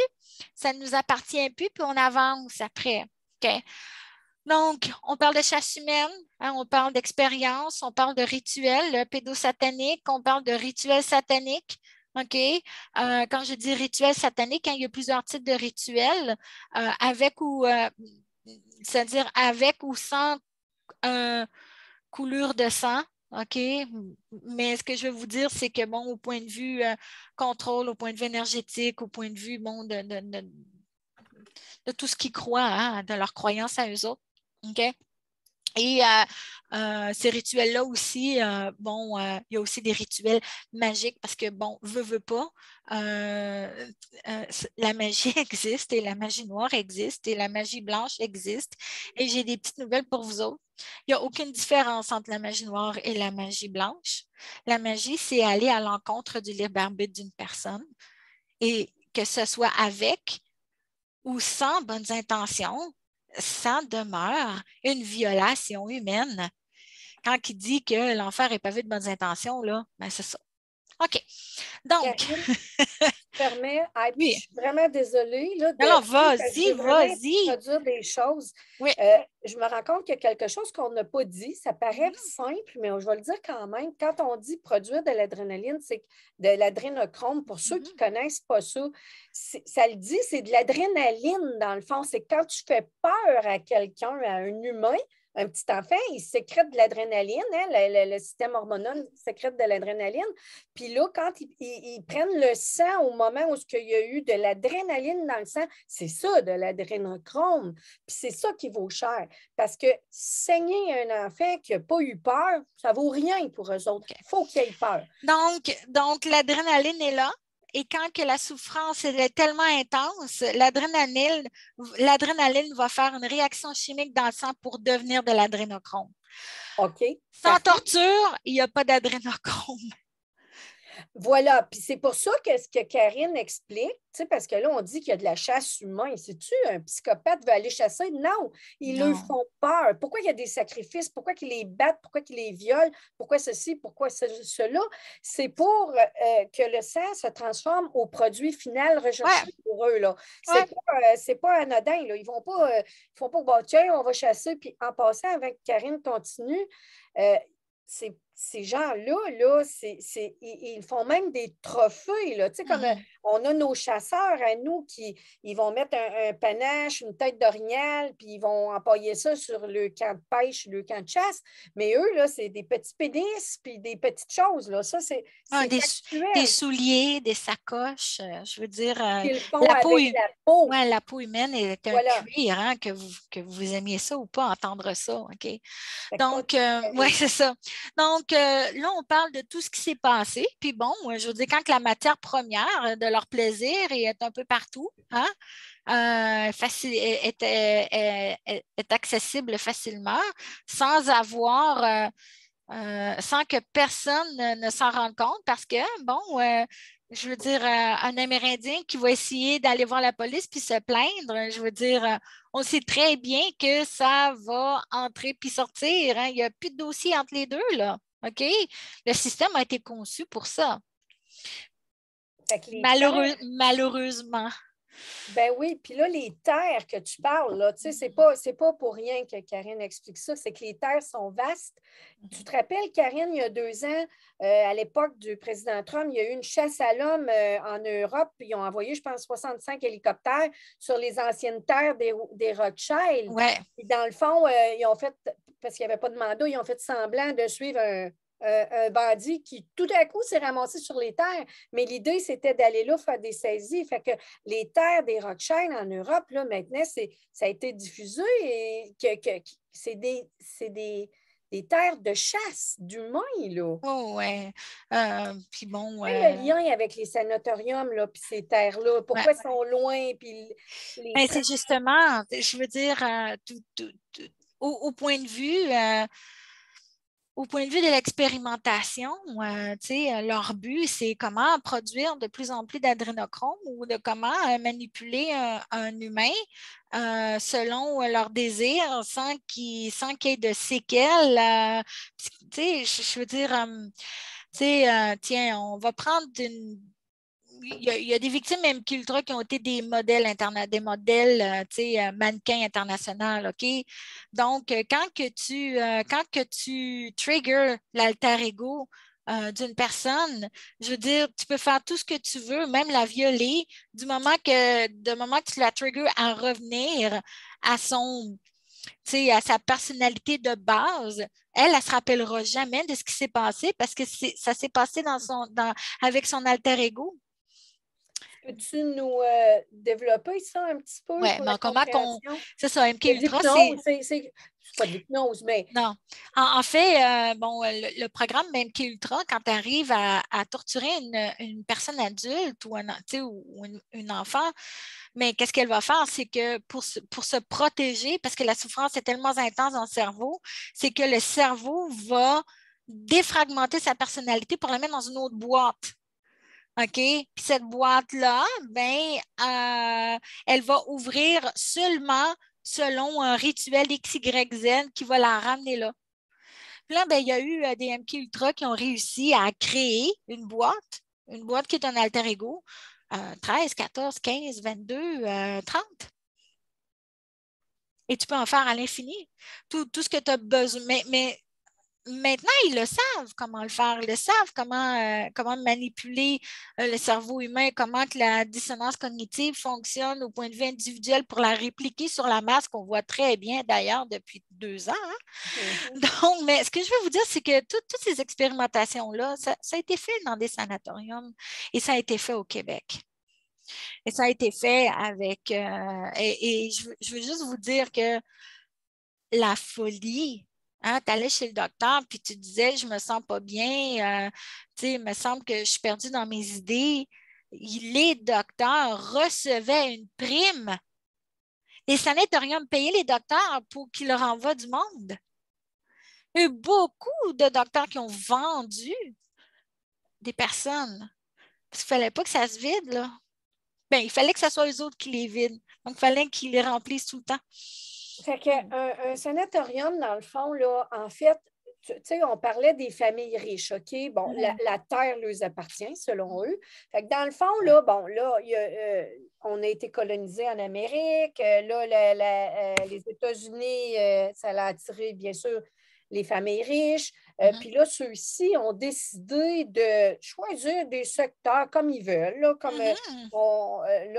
ça ne nous appartient plus, puis on avance après. OK? Donc, on parle de chasse humaine, hein, on parle d'expérience, on parle de rituels pédosataniques, on parle de rituels sataniques. OK? Quand je dis rituel satanique, hein, il y a plusieurs types de rituels, c'est-à-dire avec ou sans coulure de sang. OK? Mais ce que je veux vous dire, c'est que, bon, au point de vue contrôle, au point de vue énergétique, au point de vue, bon, de tout ce qu'ils croient, hein, de leur croyance à eux autres. OK? Et ces rituels-là aussi, il y a aussi des rituels magiques parce que, bon, veut pas, la magie existe et la magie noire existe et la magie blanche existe. Et j'ai des petites nouvelles pour vous autres. Il n'y a aucune différence entre la magie noire et la magie blanche. La magie, c'est aller à l'encontre du libre arbitre d'une personne et que ce soit avec ou sans bonnes intentions, ça demeure une violation humaine. Quand il dit que l'enfer est pavé de bonnes intentions, là, ben c'est ça. OK. Donc, Karine, permet, puis je oui. suis vraiment désolée là, Alors, parce que je vas-y, veux vraiment vas-y. introduire des choses. Oui. Je me rends compte qu'il y a quelque chose qu'on n'a pas dit. Ça paraît simple, mais je vais le dire quand même. Quand on dit produire de l'adrénaline, c'est de l'adrénochrome. Pour ceux qui ne connaissent pas ça, ça le dit, c'est de l'adrénaline dans le fond. C'est quand tu fais peur à quelqu'un, à un humain, un petit enfant, il sécrète de l'adrénaline, hein, le système hormonal sécrète de l'adrénaline. Puis là, quand ils prennent le sang au moment où il y a eu de l'adrénaline dans le sang, c'est ça, de l'adrénochrome. Puis c'est ça qui vaut cher. Parce que saigner un enfant qui n'a pas eu peur, ça ne vaut rien pour eux autres. Il faut qu'il ait peur. Donc l'adrénaline est là. Et quand que la souffrance est tellement intense, l'adrénaline va faire une réaction chimique dans le sang pour devenir de l'adrénochrome. OK. Sans torture, il n'y a pas d'adrénochrome. Voilà, puis c'est pour ça que ce que Karine explique, parce que là, on dit qu'il y a de la chasse humaine. C'est-tu un psychopathe veut aller chasser? Non, ils leur font peur. Pourquoi il y a des sacrifices? Pourquoi ils les battent? Pourquoi ils les violent? Pourquoi ceci? Pourquoi cela? C'est pour que le sang se transforme au produit final recherché pour eux. Là. C'est pas anodin. Là. Ils ne font pas, bah, tiens, on va chasser, puis en passant, avec Karine continue, ces gens-là, ils font même des trophées. Là. Comme on a nos chasseurs à nous qui ils vont mettre un panache, une tête d'orignal, puis ils vont empailler ça sur le camp de pêche, le camp de chasse. Mais eux, là, c'est des petits pénis puis des petites choses. Là. Ça, c'est des souliers, des sacoches. Je veux dire, ils font avec la peau. Ouais, la peau humaine est un cuir, hein, que vous aimiez ça ou pas, entendre ça. OK? Donc, oui, c'est ça. Donc, là, on parle de tout ce qui s'est passé. Puis bon, je veux dire, quand la matière première de leur plaisir est un peu partout, hein, est accessible facilement, sans que personne ne s'en rende compte, parce que, bon, je veux dire, un Amérindien qui va essayer d'aller voir la police puis se plaindre, je veux dire, on sait très bien que ça va entrer puis sortir. Hein. Il n'y a plus de dossier entre les deux, là. OK? Le système a été conçu pour ça. Malheureusement. Ben oui, puis là, les terres que tu parles, là, tu sais, c'est pas pour rien que Karine explique ça, c'est que les terres sont vastes. Tu te rappelles, Karine, il y a 2 ans, à l'époque du président Trump, il y a eu une chasse à l'homme en Europe, puis ils ont envoyé, je pense, 65 hélicoptères sur les anciennes terres des Rothschild. Ouais. Puis dans le fond, ils ont fait, parce qu'il n'y avait pas de mandat, ils ont fait semblant de suivre un bandit qui, tout à coup, s'est ramassé sur les terres. Mais l'idée, c'était d'aller là faire des saisies. Fait que les terres des Rothschild en Europe, là, maintenant, ça a été diffusé et c'est des terres de chasse d'humains, là. Oh, ouais. Puis bon, Quel est le lien avec les sanatoriums, là, puis ces terres-là? ouais. Pourquoi ils sont loin, puis les Ben, trains? c'est justement, je veux dire, au point de vue, au point de vue de l'expérimentation, leur but, c'est comment produire de plus en plus d'adrénochrome ou de comment manipuler un humain selon leurs désirs sans qu'il y ait de séquelles. Je veux dire, tiens, on va prendre il y a des victimes MK Ultra qui ont été des modèles des modèles, mannequins internationaux, OK? Donc, quand que tu triggers l'alter ego d'une personne, je veux dire, tu peux faire tout ce que tu veux, même la violer, du moment que tu la triggers à revenir à à sa personnalité de base, elle ne se rappellera jamais de ce qui s'est passé parce que ça s'est passé avec son alter ego. Peux-tu nous développer ça un petit peu Oui, pour mais la compréhension? c'est ça, MK C'est Ultra, l'hypnose, c'est pas de l'hypnose, mais non. En fait, le programme MK Ultra, quand tu arrives à torturer une personne adulte ou une enfant, mais qu'est-ce qu'elle va faire? C'est que pour se protéger, parce que la souffrance est tellement intense dans le cerveau, c'est que le cerveau va défragmenter sa personnalité pour la mettre dans une autre boîte. OK? Puis cette boîte-là, elle va ouvrir seulement selon un rituel XYZ qui va la ramener là. Puis là, il y a eu des MK Ultra qui ont réussi à créer une boîte qui est un alter ego, 13, 14, 15, 22, 30. Et tu peux en faire à l'infini. Tout ce que tu as besoin. Mais maintenant, ils le savent comment le faire. Ils le savent comment manipuler le cerveau humain, comment que la dissonance cognitive fonctionne au point de vue individuel pour la répliquer sur la masse qu'on voit très bien d'ailleurs depuis 2 ans. Mhm. Donc, mais ce que je veux vous dire, c'est que toutes ces expérimentations-là, ça a été fait dans des sanatoriums et ça a été fait au Québec. Et ça a été fait avec... et je veux juste vous dire que la folie, hein, tu allais chez le docteur puis tu disais, je me sens pas bien, il me semble que je suis perdue dans mes idées. Les docteurs recevaient une prime. Les sanatoriums payaient les docteurs pour qu'ils leur envoient du monde. Il y a eu beaucoup de docteurs qui ont vendu des personnes. Parce qu'il ne fallait pas que ça se vide, là. Ben, il fallait que ce soit eux autres qui les vident. Donc, il fallait qu'ils les remplissent tout le temps. Fait qu'un sanatorium, dans le fond, là, en fait, tu sais, on parlait des familles riches, OK? Bon, la terre leur appartient, selon eux. Fait que dans le fond, là, bon, là, on a été colonisé en Amérique. Là, les États-Unis, ça a attiré, bien sûr, les familles riches. Puis là, ceux-ci ont décidé de choisir des secteurs comme ils veulent. Là, comme là,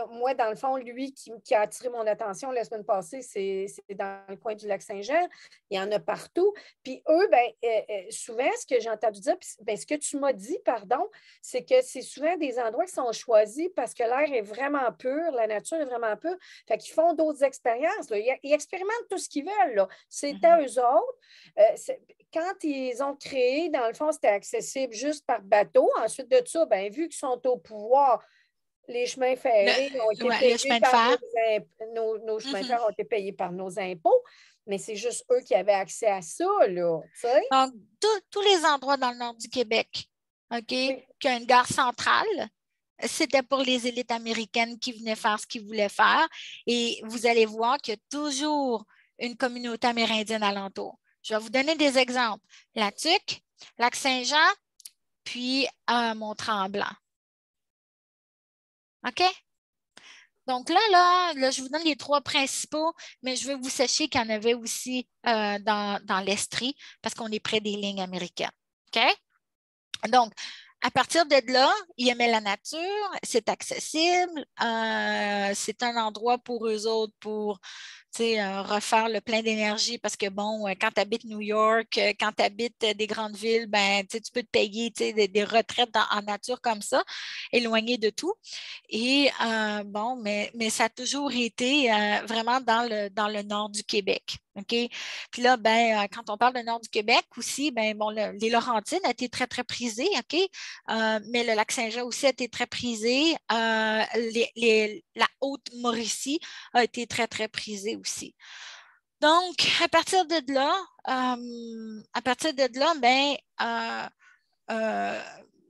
moi, dans le fond, lui qui a attiré mon attention la semaine passée, c'est dans le coin du lac Saint-Jean. Il y en a partout. Puis eux, souvent, ce que j'ai entendu dire, ce que tu m'as dit, pardon, c'est que c'est souvent des endroits qui sont choisis parce que l'air est vraiment pur, la nature est vraiment pure. Fait qu'ils font d'autres expériences. Là. Ils expérimentent tout ce qu'ils veulent. Là. C'est à eux autres. Quand ils ont créé, dans le fond, c'était accessible juste par bateau. Ensuite de ça, vu qu'ils sont au pouvoir, les chemins ferrés ont été Le payés chemin de par fer. nos chemins de fer ont été payés par nos impôts, mais c'est juste eux qui avaient accès à ça, là. Donc, tous les endroits dans le nord du Québec, OK, Oui. qui a une gare centrale, c'était pour les élites américaines qui venaient faire ce qu'ils voulaient faire. Et vous allez voir qu'il y a toujours une communauté amérindienne alentour. Je vais vous donner des exemples. La Tuque, Lac-Saint-Jean, puis Mont-Tremblant. OK? Donc là, je vous donne les 3 principaux, mais je veux que vous sachiez qu'il y en avait aussi dans l'Estrie parce qu'on est près des lignes américaines. OK? Donc, à partir de là, ils aimaient la nature, c'est accessible, c'est un endroit pour eux autres pour refaire le plein d'énergie parce que, bon, quand tu habites New York, quand tu habites des grandes villes, ben, tu peux te payer des retraites en nature comme ça, éloignées de tout. Et bon, mais ça a toujours été vraiment dans le nord du Québec. OK? Puis là, ben, quand on parle du nord du Québec aussi, ben, bon, les Laurentides a été très, très prisé, OK? Mais le lac Saint-Jean aussi a été très prisé. La Haute-Mauricie a été très, très prisée aussi. Donc, à partir de là, ben,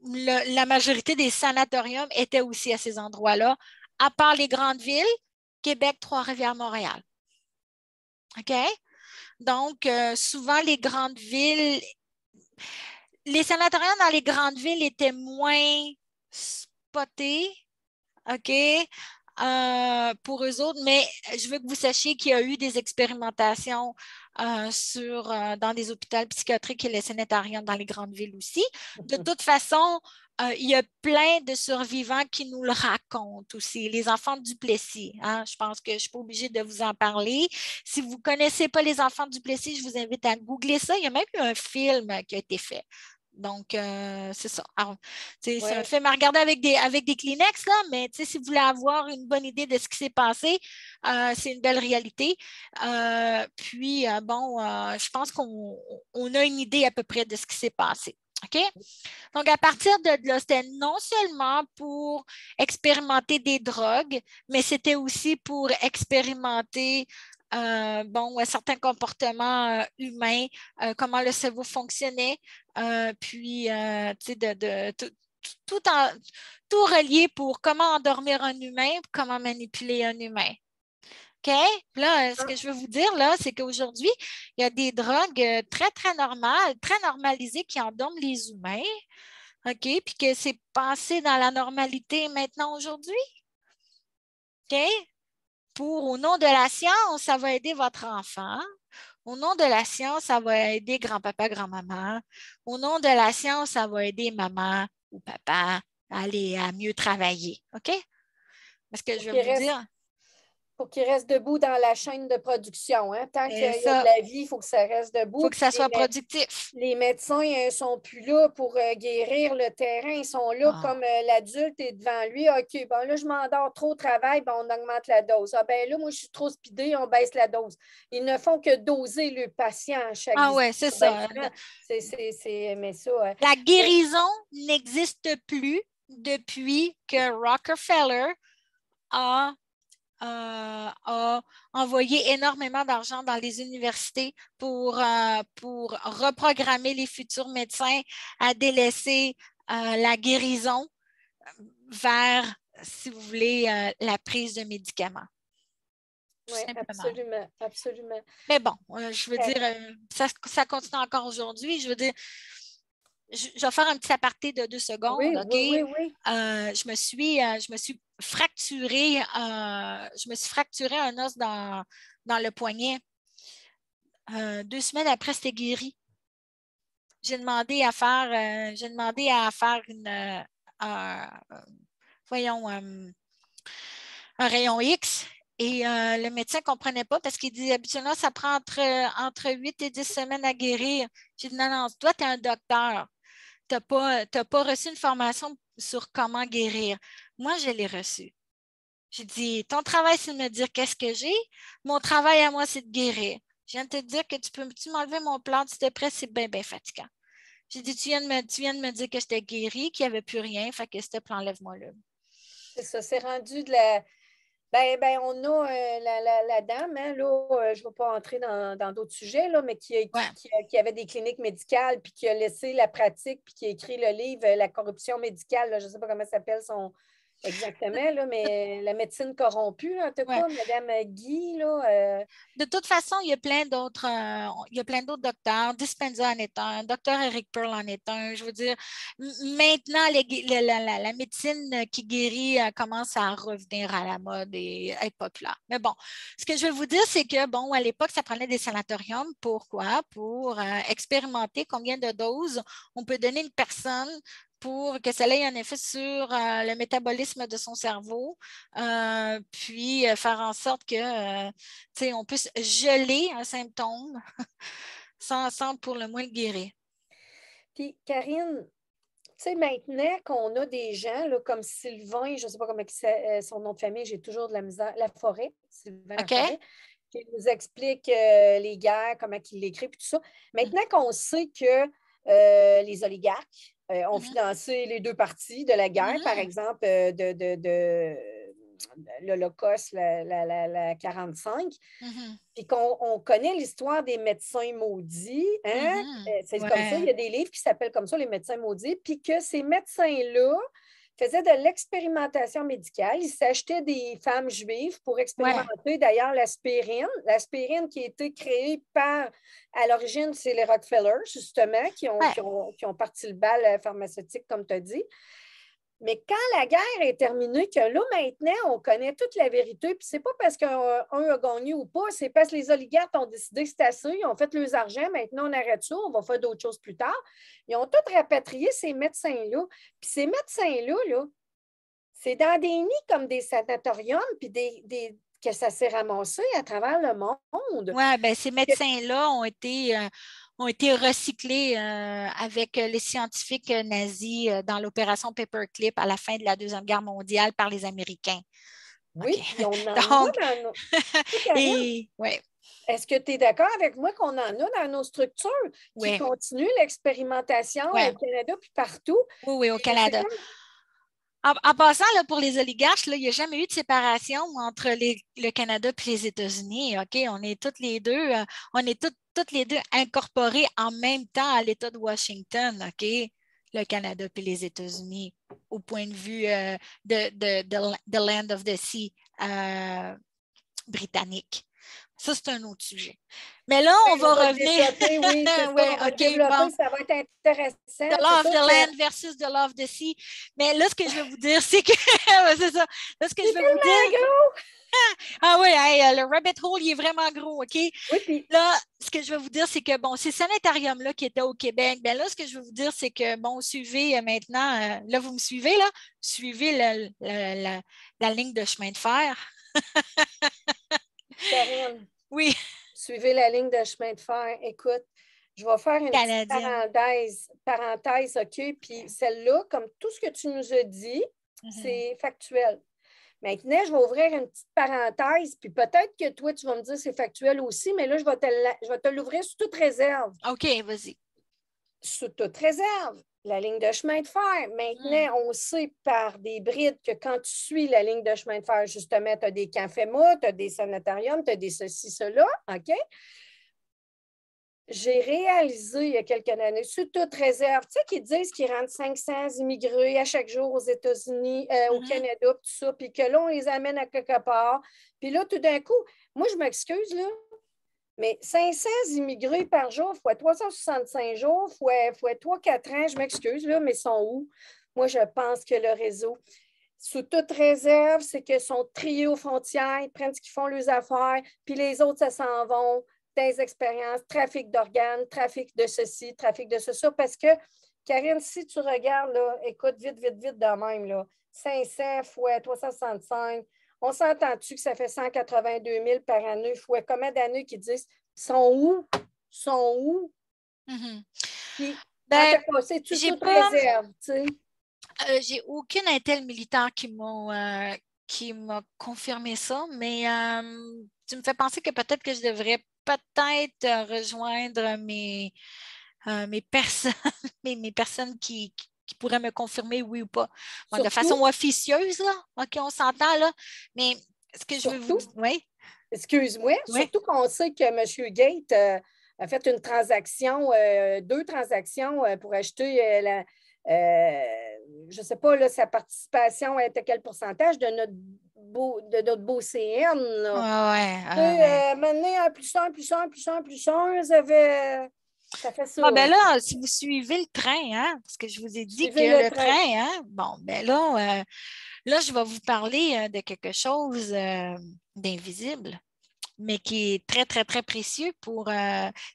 la majorité des sanatoriums étaient aussi à ces endroits-là, à part les grandes villes, Québec, Trois-Rivières, Montréal. OK? Donc, souvent, les sanatoriums dans les grandes villes étaient moins spotés, OK, pour eux autres, mais je veux que vous sachiez qu'il y a eu des expérimentations dans des hôpitaux psychiatriques et les sanatoriums dans les grandes villes aussi. De toute façon, il y a plein de survivants qui nous le racontent aussi. Les enfants de Duplessis, hein, je pense que je ne suis pas obligée de vous en parler. Si vous ne connaissez pas les enfants de Duplessis, je vous invite à googler ça. Il y a même eu un film qui a été fait. Donc, c'est ça. C'est un film à regarder avec des Kleenex, là, mais si vous voulez avoir une bonne idée de ce qui s'est passé, c'est une belle réalité. Puis, bon, je pense qu'on a une idée à peu près de ce qui s'est passé. OK? Donc, à partir de là, c'était non seulement pour expérimenter des drogues, mais c'était aussi pour expérimenter bon, certains comportements humains, comment le cerveau fonctionnait, puis tu sais, tout relié pour comment endormir un humain, comment manipuler un humain. OK? Là, ce que je veux vous dire, là, c'est qu'aujourd'hui, il y a des drogues très, très normales, très normalisées qui endorment les humains. OK? Puis que c'est passé dans la normalité maintenant aujourd'hui. OK? Au nom de la science, ça va aider votre enfant. Au nom de la science, ça va aider grand-papa, grand-maman. Au nom de la science, ça va aider maman ou papa à aller à mieux travailler. OK? Parce que je vais vous dire. Pour qu'il reste debout dans la chaîne de production. Hein? Tant qu'il y a de la vie, il faut que ça reste debout. Il faut que ça soit productif. Les médecins ne sont plus là pour guérir le terrain. Ils sont là comme l'adulte est devant lui. OK, bon là, je m'endors trop au travail, ben, on augmente la dose. Ah ben là, moi, je suis trop speedée, on baisse la dose. Ils ne font que doser le patient à chaque visite. Oui, c'est ça. Mais ça. La guérison n'existe plus depuis que Rockefeller a envoyé énormément d'argent dans les universités pour reprogrammer les futurs médecins à délaisser la guérison vers, si vous voulez, la prise de médicaments. Oui, absolument, absolument. Mais bon, je veux dire, ça continue encore aujourd'hui. Je veux dire, je vais faire un petit aparté de 2 secondes. Oui, OK? oui. Je me suis fracturé un os dans le poignet. 2 semaines après, c'était guéri. J'ai demandé à faire un rayon X. Et le médecin ne comprenait pas parce qu'il dit habituellement, ça prend entre 8 et 10 semaines à guérir. J'ai dit non, toi, tu es un docteur. Tu n'as pas reçu une formation sur comment guérir. Moi, je l'ai reçu. J'ai dit, ton travail, c'est de me dire qu'est-ce que j'ai. Mon travail à moi, c'est de guérir. Je viens de te dire que tu m'enlever mon plan près, c'est bien, bien fatigant. J'ai dit, tu viens de me dire que j'étais guérie, qu'il n'y avait plus rien, fait que s'il te plaît, enlève-moi-le. C'est ça, c'est rendu de la. Ben, on a la dame, hein, là, je ne vais pas entrer dans d'autres sujets, là, mais qui avait des cliniques médicales, puis qui a laissé la pratique, puis qui a écrit le livre La corruption médicale. Là, je ne sais pas comment ça s'appelle exactement, là, mais la médecine corrompue, en tout cas, Mme Guy. Là, De toute façon, il y a plein d'autres docteurs. Dispenza en est un, Dr. Eric Pearl en est un. Je veux dire, maintenant, la médecine qui guérit commence à revenir à la mode et être populaire. Mais bon, ce que je veux vous dire, c'est que, bon, à l'époque, ça prenait des sanatoriums. Pourquoi? Pour expérimenter combien de doses on peut donner à une personne pour que ça ait un effet sur le métabolisme de son cerveau, puis faire en sorte que on puisse geler un symptôme sans pour le moins le guérir. Puis, Karine, tu sais, maintenant qu'on a des gens là, comme Sylvain, je ne sais pas comment son nom de famille, j'ai toujours de la misère, Laforêt, Sylvain OK? Laforêt, qui nous explique les guerres, comment il l'écrit, puis tout ça. Maintenant qu'on sait que les oligarques ont financé les deux parties de la guerre, par exemple, de l'Holocauste, la 45, puis qu'on connaît l'histoire des médecins maudits, hein? C'est comme ça, il y a des livres qui s'appellent comme ça, les médecins maudits, puis que ces médecins-là faisaient de l'expérimentation médicale. Ils s'achetaient des femmes juives pour expérimenter d'ailleurs l'aspirine. L'aspirine qui a été créée par, à l'origine, c'est les Rockefeller, justement, qui ont parti le bal pharmaceutique, comme tu as dit. Mais quand la guerre est terminée, que là, maintenant, on connaît toute la vérité, puis c'est pas parce qu'un a gagné ou pas, c'est parce que les oligarques ont décidé que c'est assez, ils ont fait leurs argent, maintenant on arrête ça, on va faire d'autres choses plus tard. Ils ont tous rapatrié ces médecins-là. Puis ces médecins-là, là, c'est dans des nids comme des sanatoriums, puis que ça s'est ramassé à travers le monde. Oui, bien, ces médecins-là ont été recyclés avec les scientifiques nazis dans l'opération Paperclip à la fin de la Deuxième Guerre mondiale par les Américains. Oui, okay. Puis on en a dans nos... ouais. Est-ce que tu es d'accord avec moi qu'on en a dans nos structures qui continuent l'expérimentation au Canada puis partout? Oui, au Canada. En passant, là, pour les oligarches, là, il n'y a jamais eu de séparation entre le Canada et les États-Unis. OK? On est toutes les deux, toutes les deux incorporés en même temps à l'État de Washington, OK? Le Canada et les États-Unis, au point de vue de Land of the Sea britannique. Ça, c'est un autre sujet. Mais là, on va revenir. Oui, c'est ça, on va développer, ça va être intéressant. The Law of the Land versus the Law of the Sea. Mais là, ce que je veux vous dire, c'est que... c'est ça. Là, ce que je veux vous dire... Ah oui, le rabbit hole, il est vraiment gros, OK? Oui, puis... Là, ce que je veux vous dire, c'est que, bon, ces sanitariums-là qui étaient au Québec, bien là, ce que je veux vous dire, c'est que, bon, suivez maintenant... là, vous me suivez, là? Suivez la ligne de chemin de fer. Karine. Oui. Suivez la ligne de chemin de fer. Écoute, je vais faire une petite parenthèse, OK? Puis celle-là, comme tout ce que tu nous as dit, c'est factuel. Maintenant, je vais ouvrir une petite parenthèse, puis peut-être que toi, tu vas me dire que c'est factuel aussi, mais là, je vais te l'ouvrir sous toute réserve. OK, vas-y. Sous toute réserve. La ligne de chemin de fer. Maintenant, on sait par des brides que quand tu suis la ligne de chemin de fer, justement, tu as des camps FEMA, tu as des sanatoriums, tu as des ceci, cela, OK? J'ai réalisé il y a quelques années, sous toute réserve, tu sais, qu'ils disent qu'ils rentrent 500 immigrés à chaque jour aux États-Unis, au Canada, tout ça, puis que là, on les amène à quelque part. Puis là, tout d'un coup, moi, je m'excuse, là, mais 500 immigrés par jour, fois 365 jours, fois 3-4 ans, je m'excuse, là, mais ils sont où? Moi, je pense que le réseau, sous toute réserve, c'est qu'ils sont triés aux frontières, ils prennent ce qu'ils font, leurs affaires, puis les autres, ça s'en vont, des expériences, trafic d'organes, trafic de ceci, trafic de ça, parce que, Karine, si tu regardes, là, écoute, vite de même, là, 500 fois 365, on s'entend-tu que ça fait 182 000 par année, fois combien d'années qui disent sont où? Sont où? Puis, quand t'as passé toute réserve, tu sais. J'ai aucune intel militaire qui m'a confirmé ça, mais tu me fais penser que peut-être que je devrais peut-être rejoindre mes personnes, mes personnes qui pourraient me confirmer oui ou pas. Bon, de façon officieuse, là. OK, on s'entend, là. Mais ce que je veux vous dire... Oui? Excuse-moi. Oui? Surtout qu'on sait que M. Gates a fait une transaction, 2 transactions pour acheter je ne sais pas, là, sa participation était quel pourcentage de notre beau CN. Maintenant, plus un, ça fait ça. Ah, ben là, si vous suivez le train, hein, parce que je vous ai dit que le train, hein, bon, ben là, je vais vous parler de quelque chose d'invisible. mais qui est très, très, très précieux pour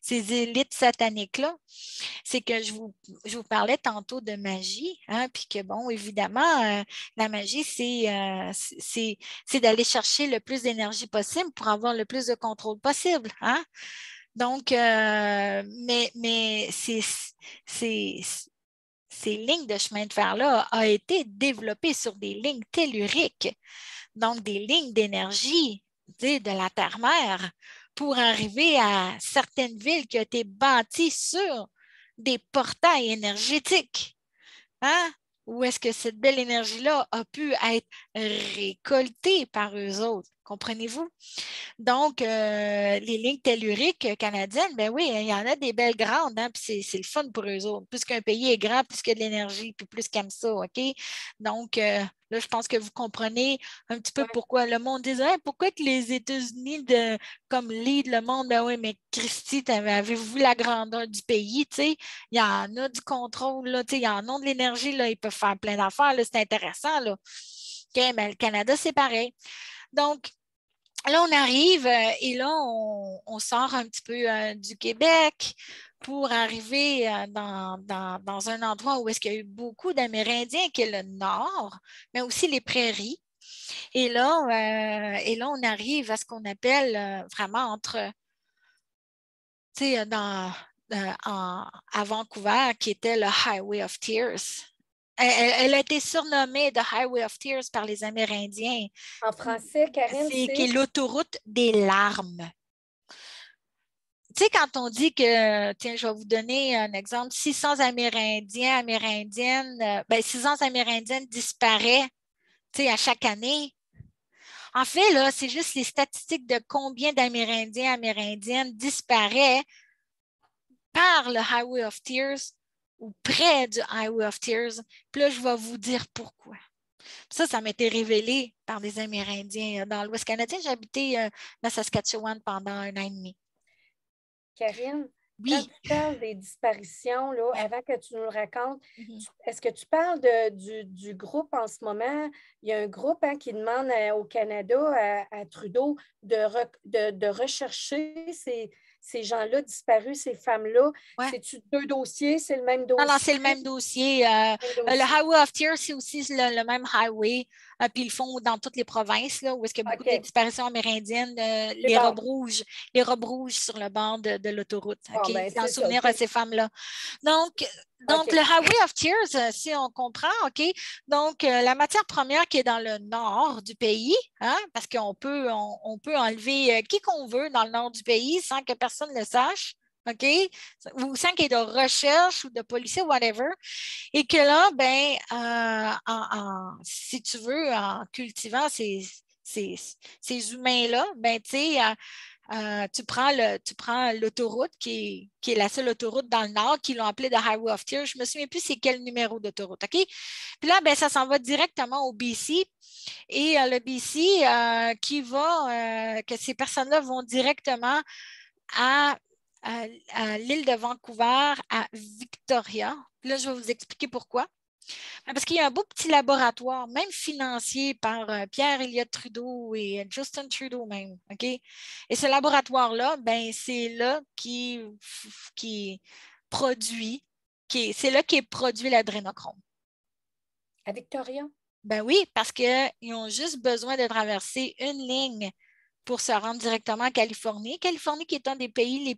ces élites sataniques-là. C'est que je vous parlais tantôt de magie, hein, puis que, bon, évidemment, la magie, c'est d'aller chercher le plus d'énergie possible pour avoir le plus de contrôle possible. Hein? Donc, mais ces lignes de chemin de fer-là ont été développées sur des lignes telluriques, donc des lignes d'énergie de la terre-mère pour arriver à certaines villes qui ont été bâties sur des portails énergétiques. Hein? Où est-ce que cette belle énergie-là a pu être récoltée par eux autres? Comprenez-vous? Donc, les lignes telluriques canadiennes, ben oui, il y en a des belles grandes, hein, puis c'est le fun pour eux autres. Plus qu'un pays est grand, plus qu'il y a de l'énergie, puis plus qu'ils aiment ça, OK? Donc, là, je pense que vous comprenez un petit peu pourquoi le monde disait hey, pourquoi que les États-Unis, comme lead le monde, ben oui, mais Christy, avez-vous vu la grandeur du pays, tu sais? Il y en a du contrôle, là, tu sais, il y en a de l'énergie, là, ils peuvent faire plein d'affaires, là, c'est intéressant, là. OK, mais le Canada, c'est pareil. Donc, là, on arrive et là, on sort un petit peu du Québec pour arriver dans un endroit où est-ce qu'il y a eu beaucoup d'Amérindiens, qui est le nord, mais aussi les prairies. Et là, on arrive à ce qu'on appelle vraiment entre, tu sais, à Vancouver, qui était le Highway of Tears. Elle a été surnommée The Highway of Tears par les Amérindiens. En français, Karine, Qui c'est est l'autoroute des larmes. Tu sais, quand on dit que, tiens, je vais vous donner un exemple, 600 Amérindiens, Amérindiennes, 600 Amérindiennes disparaissent, tu sais, à chaque année. En fait, là, c'est juste les statistiques de combien d'Amérindiens, Amérindiennes disparaissent par le Highway of Tears ou près du Highway of Tears. Puis là, je vais vous dire pourquoi. Ça m'a été révélé par des Amérindiens dans l'Ouest canadien. J'ai habité la Saskatchewan pendant 1 an et demi. Karine, quand Oui. tu parles des disparitions, là, Ouais. avant que tu nous racontes, Mm-hmm. est-ce que tu parles du groupe en ce moment? Il y a un groupe hein, qui demande au Canada, à Trudeau, de rechercher ces gens-là disparus, ces femmes-là. Ouais. C'est-tu 2 dossiers? C'est le même Non, dossier? c'est le même dossier. Le Highway of Tears, c'est aussi le même highway. Puis ils le font dans toutes les provinces, là, où est-ce qu'il y a beaucoup de OK. disparitions amérindiennes, C'est bon. les robes rouges sur le bord de l'autoroute. Bon, OK? ben, En c'est ça. souvenir à ces femmes-là. Donc, OK. le Highway of Tears, si on comprend, OK? Donc, la matière première qui est dans le nord du pays, hein, parce qu'on peut, on peut enlever qui qu'on veut dans le nord du pays sans que personne ne le sache. OK? Ou sans qu'il y ait de recherche ou de policiers, whatever. Et que là, ben, si tu veux, en cultivant ces humains-là, ben, tu sais, tu prends l'autoroute qui est la seule autoroute dans le nord, qui l'ont appelée The Highway of Tears. Je ne me souviens plus c'est quel numéro d'autoroute, OK? Puis là, ben, ça s'en va directement au BC. Et le BC que ces personnes-là vont directement à, à l'île de Vancouver, à Victoria. Puis là, je vais vous expliquer pourquoi. Parce qu'il y a un beau petit laboratoire, même financier par Pierre Elliott Trudeau et Justin Trudeau même. OK? Et ce laboratoire-là, ben, c'est là qui produit, c'est là qui est produit l'adrénochrome. À Victoria? Ben oui, parce qu'ils ont juste besoin de traverser une ligne pour se rendre directement en Californie. Californie qui est un des pays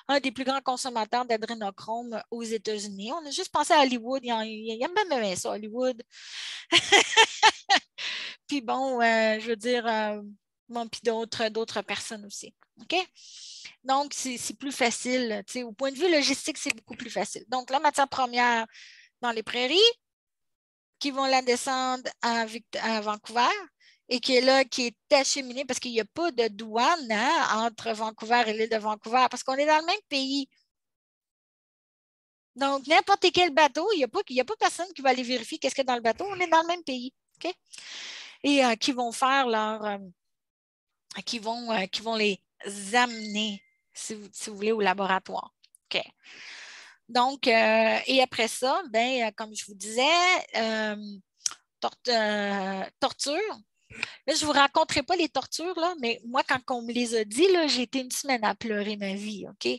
un des plus grands consommateurs d'adrénochrome aux États-Unis. On a juste pensé à Hollywood. Il y a même ça, Hollywood. Puis bon, je veux dire, bon, puis d'autres personnes aussi. OK? Donc, c'est plus facile. Au point de vue logistique, c'est beaucoup plus facile. Donc, la matière première dans les prairies, qui vont la descendre à Vancouver et qui est là, qui est acheminée parce qu'il n'y a pas de douane hein, entre Vancouver et l'île de Vancouver parce qu'on est dans le même pays. Donc, n'importe quel bateau, il n'y a pas personne qui va aller vérifier qu'est-ce qu'il y a dans le bateau. On est dans le même pays. OK? Et qui vont faire qui vont les amener, si vous voulez, au laboratoire. OK. Donc, et après ça, ben, comme je vous disais, torture, Là, je ne vous raconterai pas les tortures, là, mais moi, quand on me les a dit, là, j'ai été une semaine à pleurer ma vie, OK?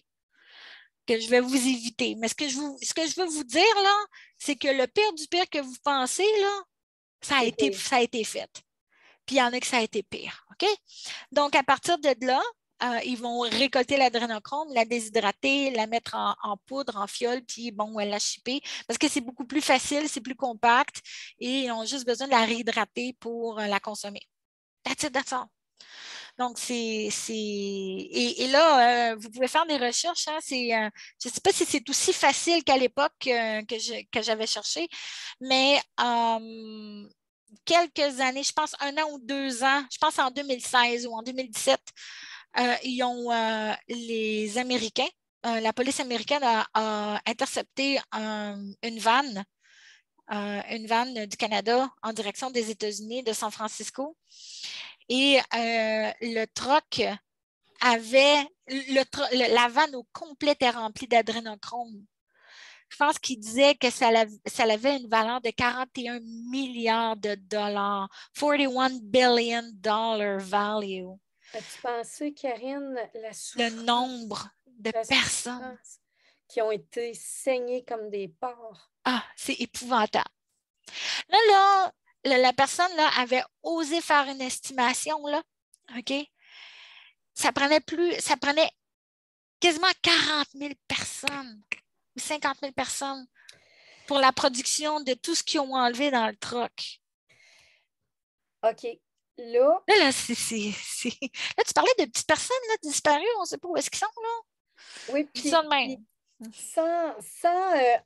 Que je vais vous éviter. Mais ce que je veux vous dire, là, c'est que le pire du pire que vous pensez, là, ça a été fait. Puis il y en a que ça a été pire, OK? Donc, à partir de là, ils vont récolter l'adrénochrome, la déshydrater, la mettre en poudre, en fiole, puis bon, la chipper, parce que c'est beaucoup plus facile, c'est plus compact, et ils ont juste besoin de la réhydrater pour la consommer. That's it, that's all. Donc, Et là, vous pouvez faire des recherches. Hein, je ne sais pas si c'est aussi facile qu'à l'époque que j'avais cherché, mais quelques années, je pense 1 an ou 2 ans, je pense en 2016 ou en 2017, les Américains, la police américaine a intercepté une vanne du Canada en direction des États-Unis, de San Francisco. Et le troc la vanne au complet était remplie d'adrénochrome. Je pense qu'il disait que ça avait une valeur de 41 milliards de dollars, 41 billion dollar value. As-tu pensé, Karine, Le nombre de personnes qui ont été saignées comme des porcs? Ah, c'est épouvantable. Là, la personne là, avait osé faire une estimation, là, OK? Ça prenait quasiment 40 000 personnes ou 50 000 personnes pour la production de tout ce qu'ils ont enlevé dans le troc. OK. Là, là tu parlais de petites personnes là, disparues, on ne sait pas où est-ce qu'ils sont, là. Oui, puis sans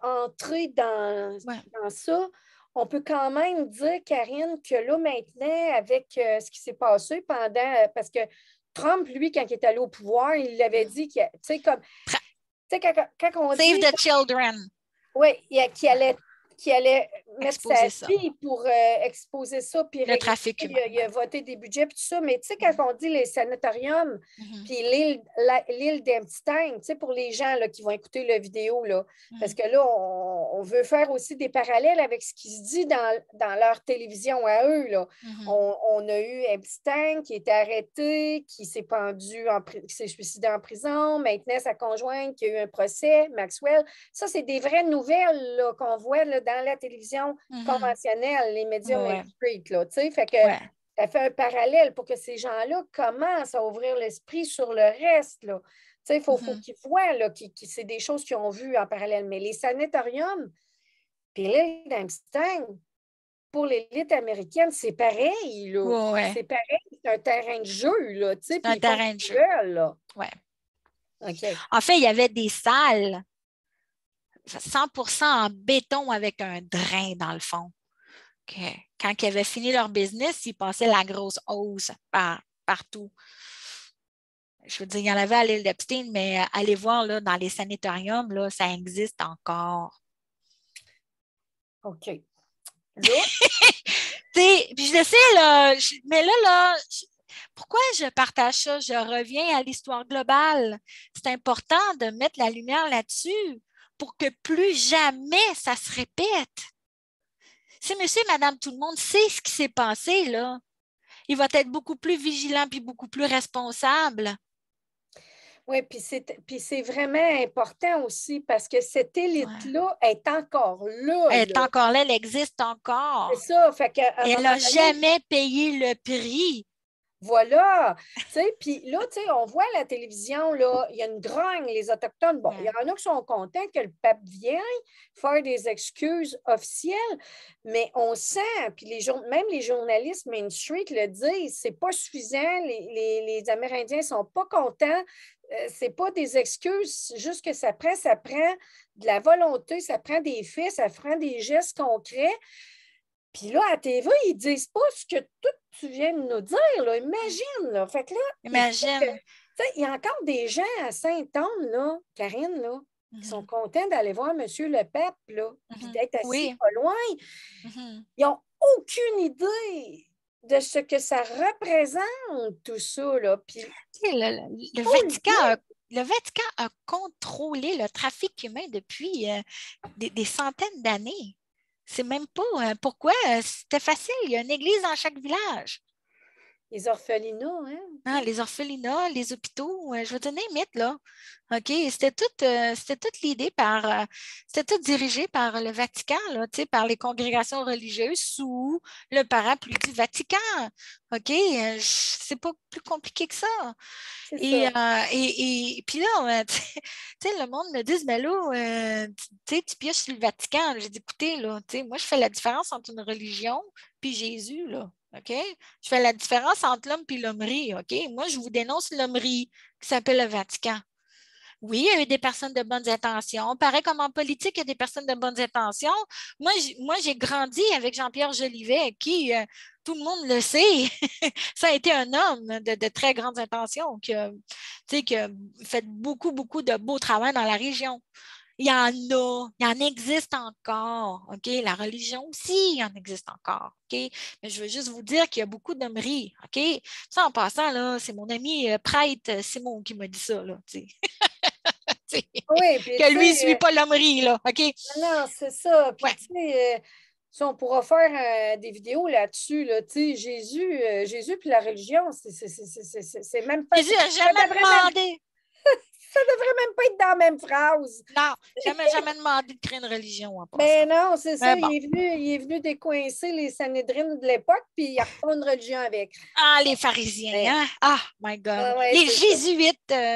entrer dans ça, on peut quand même dire, Karine, que là, maintenant, avec ce qui s'est passé parce que Trump, lui, quand il est allé au pouvoir, il avait dit qu'il, tu sais, comme, tu sais, quand on dit... Save the children. Oui, qu'il allait mettre sa vie pour exposer ça, puis le trafic humain. Il a voté des budgets, puis tout ça. Mais tu sais, quand on dit les sanatoriums, puis l'île d'Epstein, tu sais, pour les gens là, qui vont écouter la vidéo, là, parce que là, on veut faire aussi des parallèles avec ce qui se dit dans leur télévision à eux. Là. On a eu Epstein qui était arrêté, qui s'est qui s'est suicidé en prison. Maintenant, sa conjointe qui a eu un procès, Maxwell. Ça, c'est des vraies nouvelles qu'on voit là, dans la télévision conventionnelle, les médias Main Street, là, tu sais, fait que ça fait un parallèle pour que ces gens-là commencent à ouvrir l'esprit sur le reste, là. Tu sais, il faut qu'ils voient, là, c'est des choses qu'ils ont vues en parallèle. Mais les sanatoriums, puis l'île d'Epstein, pour l'élite américaine, c'est pareil, là. C'est pareil, c'est un terrain de jeu, là, tu sais, puis un terrain de jeu. Là. Ouais. OK. En fait, il y avait des salles 100% en béton avec un drain dans le fond. Quand ils avaient fini leur business, ils passaient la grosse hausse partout. Je veux dire, il y en avait à l'île d'Epstein, mais allez voir là, dans les sanatoriums, là, ça existe encore. OK. Là. Puis je le sais, là, mais là, pourquoi je partage ça? Je reviens à l'histoire globale. C'est important de mettre la lumière là-dessus pour que plus jamais ça se répète. Si monsieur et madame tout le monde sait ce qui s'est passé, là, il va être beaucoup plus vigilant puis beaucoup plus responsable. Oui, puis c'est vraiment important aussi parce que cette élite-là est encore là. Elle est encore là, elle existe encore. C'est ça. Fait que, elle n'a jamais payé le prix. Voilà. Puis là, on voit à la télévision, là, il y a une grogne, les Autochtones. Bon, il y en a qui sont contents que le pape vienne faire des excuses officielles, mais on sent, puis même les journalistes Main Street le disent, c'est pas suffisant, les Amérindiens ne sont pas contents. C'est pas des excuses, juste que ça prend de la volonté, ça prend des faits, ça prend des gestes concrets. Puis là, à la TV, ils ne disent pas ce que tu viens de nous dire. Là. Imagine. Là. Fait que là, imagine. Il y a encore des gens à Sainte-Anne, là, Karine, là, qui sont contents d'aller voir M. le pape, là, puis d'être assis pas loin. Ils n'ont aucune idée de ce que ça représente, tout ça. Là. Puis, le Vatican a contrôlé le trafic humain depuis des centaines d'années. C'est même pas pourquoi c'était facile. Il y a une église dans chaque village. Les orphelinats, hein? Hein, les orphelinats, les hôpitaux, je vais te donner un mythe, là. OK? C'était toute l'idée c'était tout dirigé par le Vatican, là, tu sais, par les congrégations religieuses sous le parapluie du Vatican. OK? C'est pas plus compliqué que ça. C'est Et, ça. euh, et puis là, tu sais, le monde me dit, mais là, tu sais, tu pioches sur le Vatican. J'ai dit, écoutez, là, tu sais, moi, je fais la différence entre une religion puis Jésus, là. OK? Je fais la différence entre l'homme et l'hommerie, OK? Moi, je vous dénonce l'hommerie qui s'appelle le Vatican. Oui, il y a eu des personnes de bonnes intentions. Pareil comme en politique, il y a des personnes de bonnes intentions. Moi, j'ai grandi avec Jean-Pierre Jolivet, qui, tout le monde le sait, ça a été un homme de très grandes intentions tu sais, qui a fait beaucoup, beaucoup de beau travail dans la région. Il y en existe encore, OK? La religion aussi, il y en existe encore, OK? Mais je veux juste vous dire qu'il y a beaucoup d'hommerie, OK? Ça, en passant, là, c'est mon ami prêtre Simon qui m'a dit ça, là, tu sais. Oui, puis Que tu lui, il ne sais, suit pas l'hommerie, là, OK? non, c'est ça. Puis Ouais. tu sais, si on pourra faire des vidéos là-dessus, là, tu sais, Jésus puis la religion, c'est même pas, Jésus n'a ça jamais devrait même, demandé. ça devrait même pas être dans la même phrase. Non, jamais, jamais demandé de créer une religion en passant. Ben non, c'est ça. Mais bon. Il est venu décoincer les Sanhédrines de l'époque, puis il a refait une religion avec. Ah, les pharisiens, Ben, hein? Ah, my God. ouais, c'est ça.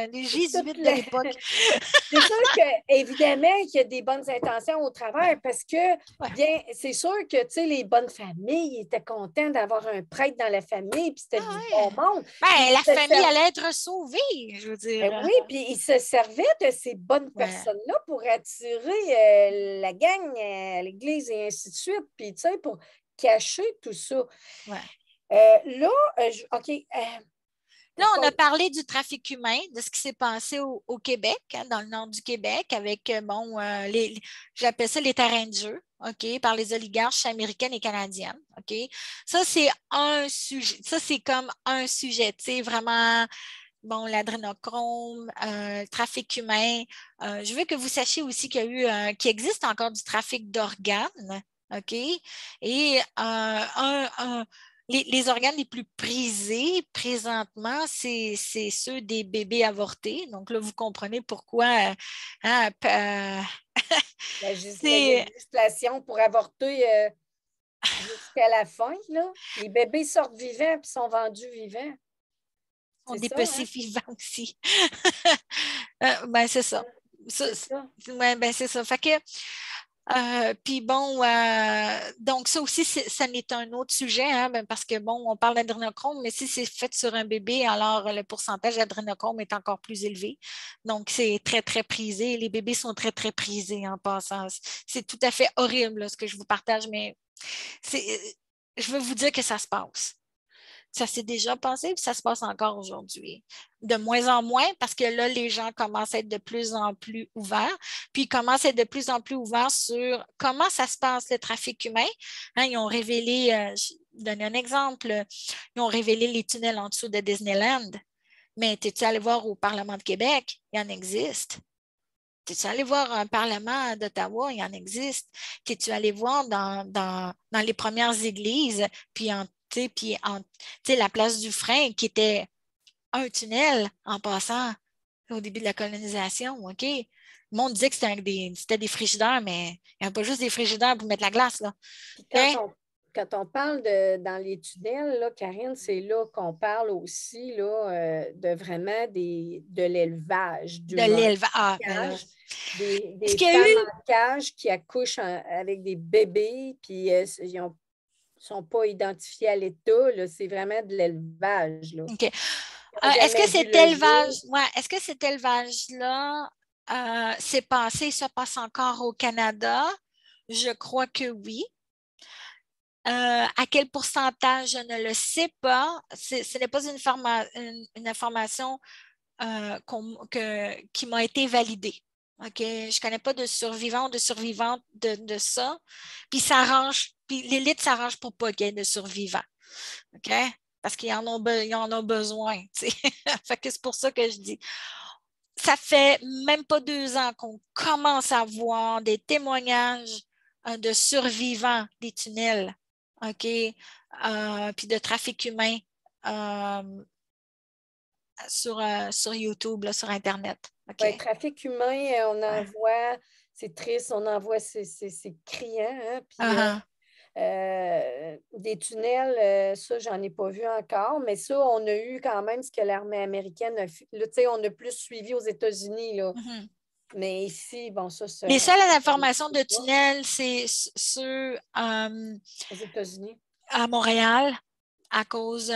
Les Toute jésuites de la- l'époque. C'est sûr que, évidemment, qu'il y a des bonnes intentions au travers parce que, Ouais. bien, c'est sûr que, tu sais, les bonnes familles étaient contents d'avoir un prêtre dans la famille, puis c'était Ah du ouais. bon monde. Puis Ben, la ils se famille servaient, allait être sauvée, je veux dire. ben oui, puis ils se servaient de ces bonnes Ouais, personnes-là pour attirer la gang à l'église et ainsi de suite, puis, tu sais, pour cacher tout ça. ouais. Là, OK, Là, est-ce on qu'on... a parlé du trafic humain, de ce qui s'est passé au Québec, hein, dans le nord du Québec, avec, bon, j'appelle ça les terrains de jeu, OK, par les oligarches américaines et canadiennes, OK. Ça, c'est un sujet, ça, c'est comme un sujet, tu sais, vraiment, bon, l'adrénochrome, trafic humain. Je veux que vous sachiez aussi qu'il existe encore du trafic d'organes, OK, et les organes les plus prisés présentement, c'est ceux des bébés avortés. Donc là, vous comprenez pourquoi hein, La c'est législation pour avorter jusqu'à la fin, là. Les bébés sortent vivants et sont vendus vivants. on C'est des ça, hein? petits vivants aussi. Ben, c'est ça. C'est ça. Ouais, ben, c'est ça. Fait que puis bon, donc ça aussi, ça n'est un autre sujet, hein, ben, parce que bon, on parle d'adrénochrome, mais si c'est fait sur un bébé, alors le pourcentage d'adrénochrome est encore plus élevé. Donc, c'est très, très prisé. Les bébés sont très, très prisés en passant. C'est tout à fait horrible là, ce que je vous partage, mais je veux vous dire que ça se passe. Ça s'est déjà passé, puis ça se passe encore aujourd'hui. De moins en moins, parce que là, les gens commencent à être de plus en plus ouverts, puis ils commencent à être de plus en plus ouverts sur comment ça se passe, le trafic humain. Hein, ils ont révélé, je vais donner un exemple, ils ont révélé les tunnels en dessous de Disneyland. Mais es-tu allé voir au Parlement de Québec? Il y en existe. Es-tu allé voir un Parlement d'Ottawa? Il y en existe. Es-tu allé voir dans les premières églises, puis la place du frein qui était un tunnel en passant au début de la colonisation, OK? Le monde disait que c'était des frigidaires, mais il n'y a pas juste des frigidaires pour mettre la glace, là. Puis OK? quand on parle dans les tunnels, là, Karine, c'est là qu'on parle aussi là, de vraiment de l'élevage De d'humains. l'élevage. Ah, ben là. Est-ce Des qu'il y a femmes eu en cage qui accouchent avec des bébés, puis ils ne sont pas identifiés à l'État. C'est vraiment de l'élevage. OK. Ils n'ont Est-ce que jamais vu cet le jour. élevage, ouais, est-ce que cet élevage-là s'est passé, se passe encore au Canada? Je crois que oui. À quel pourcentage, je ne le sais pas. Ce n'est pas une information qui m'a été validée. OK? Je ne connais pas de survivants ou de survivantes de ça. Puis l'élite s'arrange pour pas qu'il y ait de survivants. OK? Parce ils en ont besoin. Fait que c'est pour ça que je dis. Ça fait même pas 2 ans qu'on commence à voir des témoignages de survivants des tunnels, OK? Puis de trafic humain sur YouTube, là, sur Internet. OK. Ouais, trafic humain, on en voit, c'est triste, on en voit, c'est criant. Hein? Puis, des tunnels, ça, j'en ai pas vu encore, mais ça, on a eu quand même ce que l'armée américaine a fait. Là, on a plus suivi aux États-Unis, là. Mais ici, bon, ça, c'est... Les seules informations de tunnels, c'est ceux aux États-Unis. À Montréal, à cause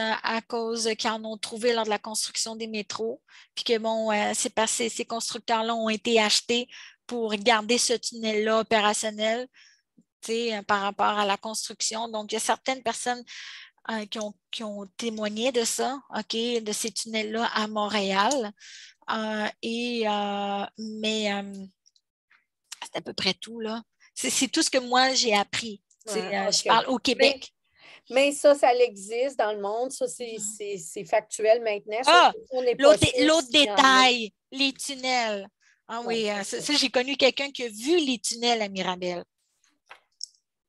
qu'ils en ont trouvé lors de la construction des métros, puis que, bon, c'est parce que ces constructeurs-là ont été achetés pour garder ce tunnel-là opérationnel, par rapport à la construction. Donc, il y a certaines personnes qui ont témoigné de ça, OK, de ces tunnels-là à Montréal. Mais c'est à peu près tout, là. C'est tout ce que moi, j'ai appris. Okay. Je parle au Québec. Mais ça existe dans le monde. Ça, c'est factuel maintenant. L'autre détail, les tunnels. Ah oui, ça, j'ai connu quelqu'un qui a vu les tunnels à Mirabel.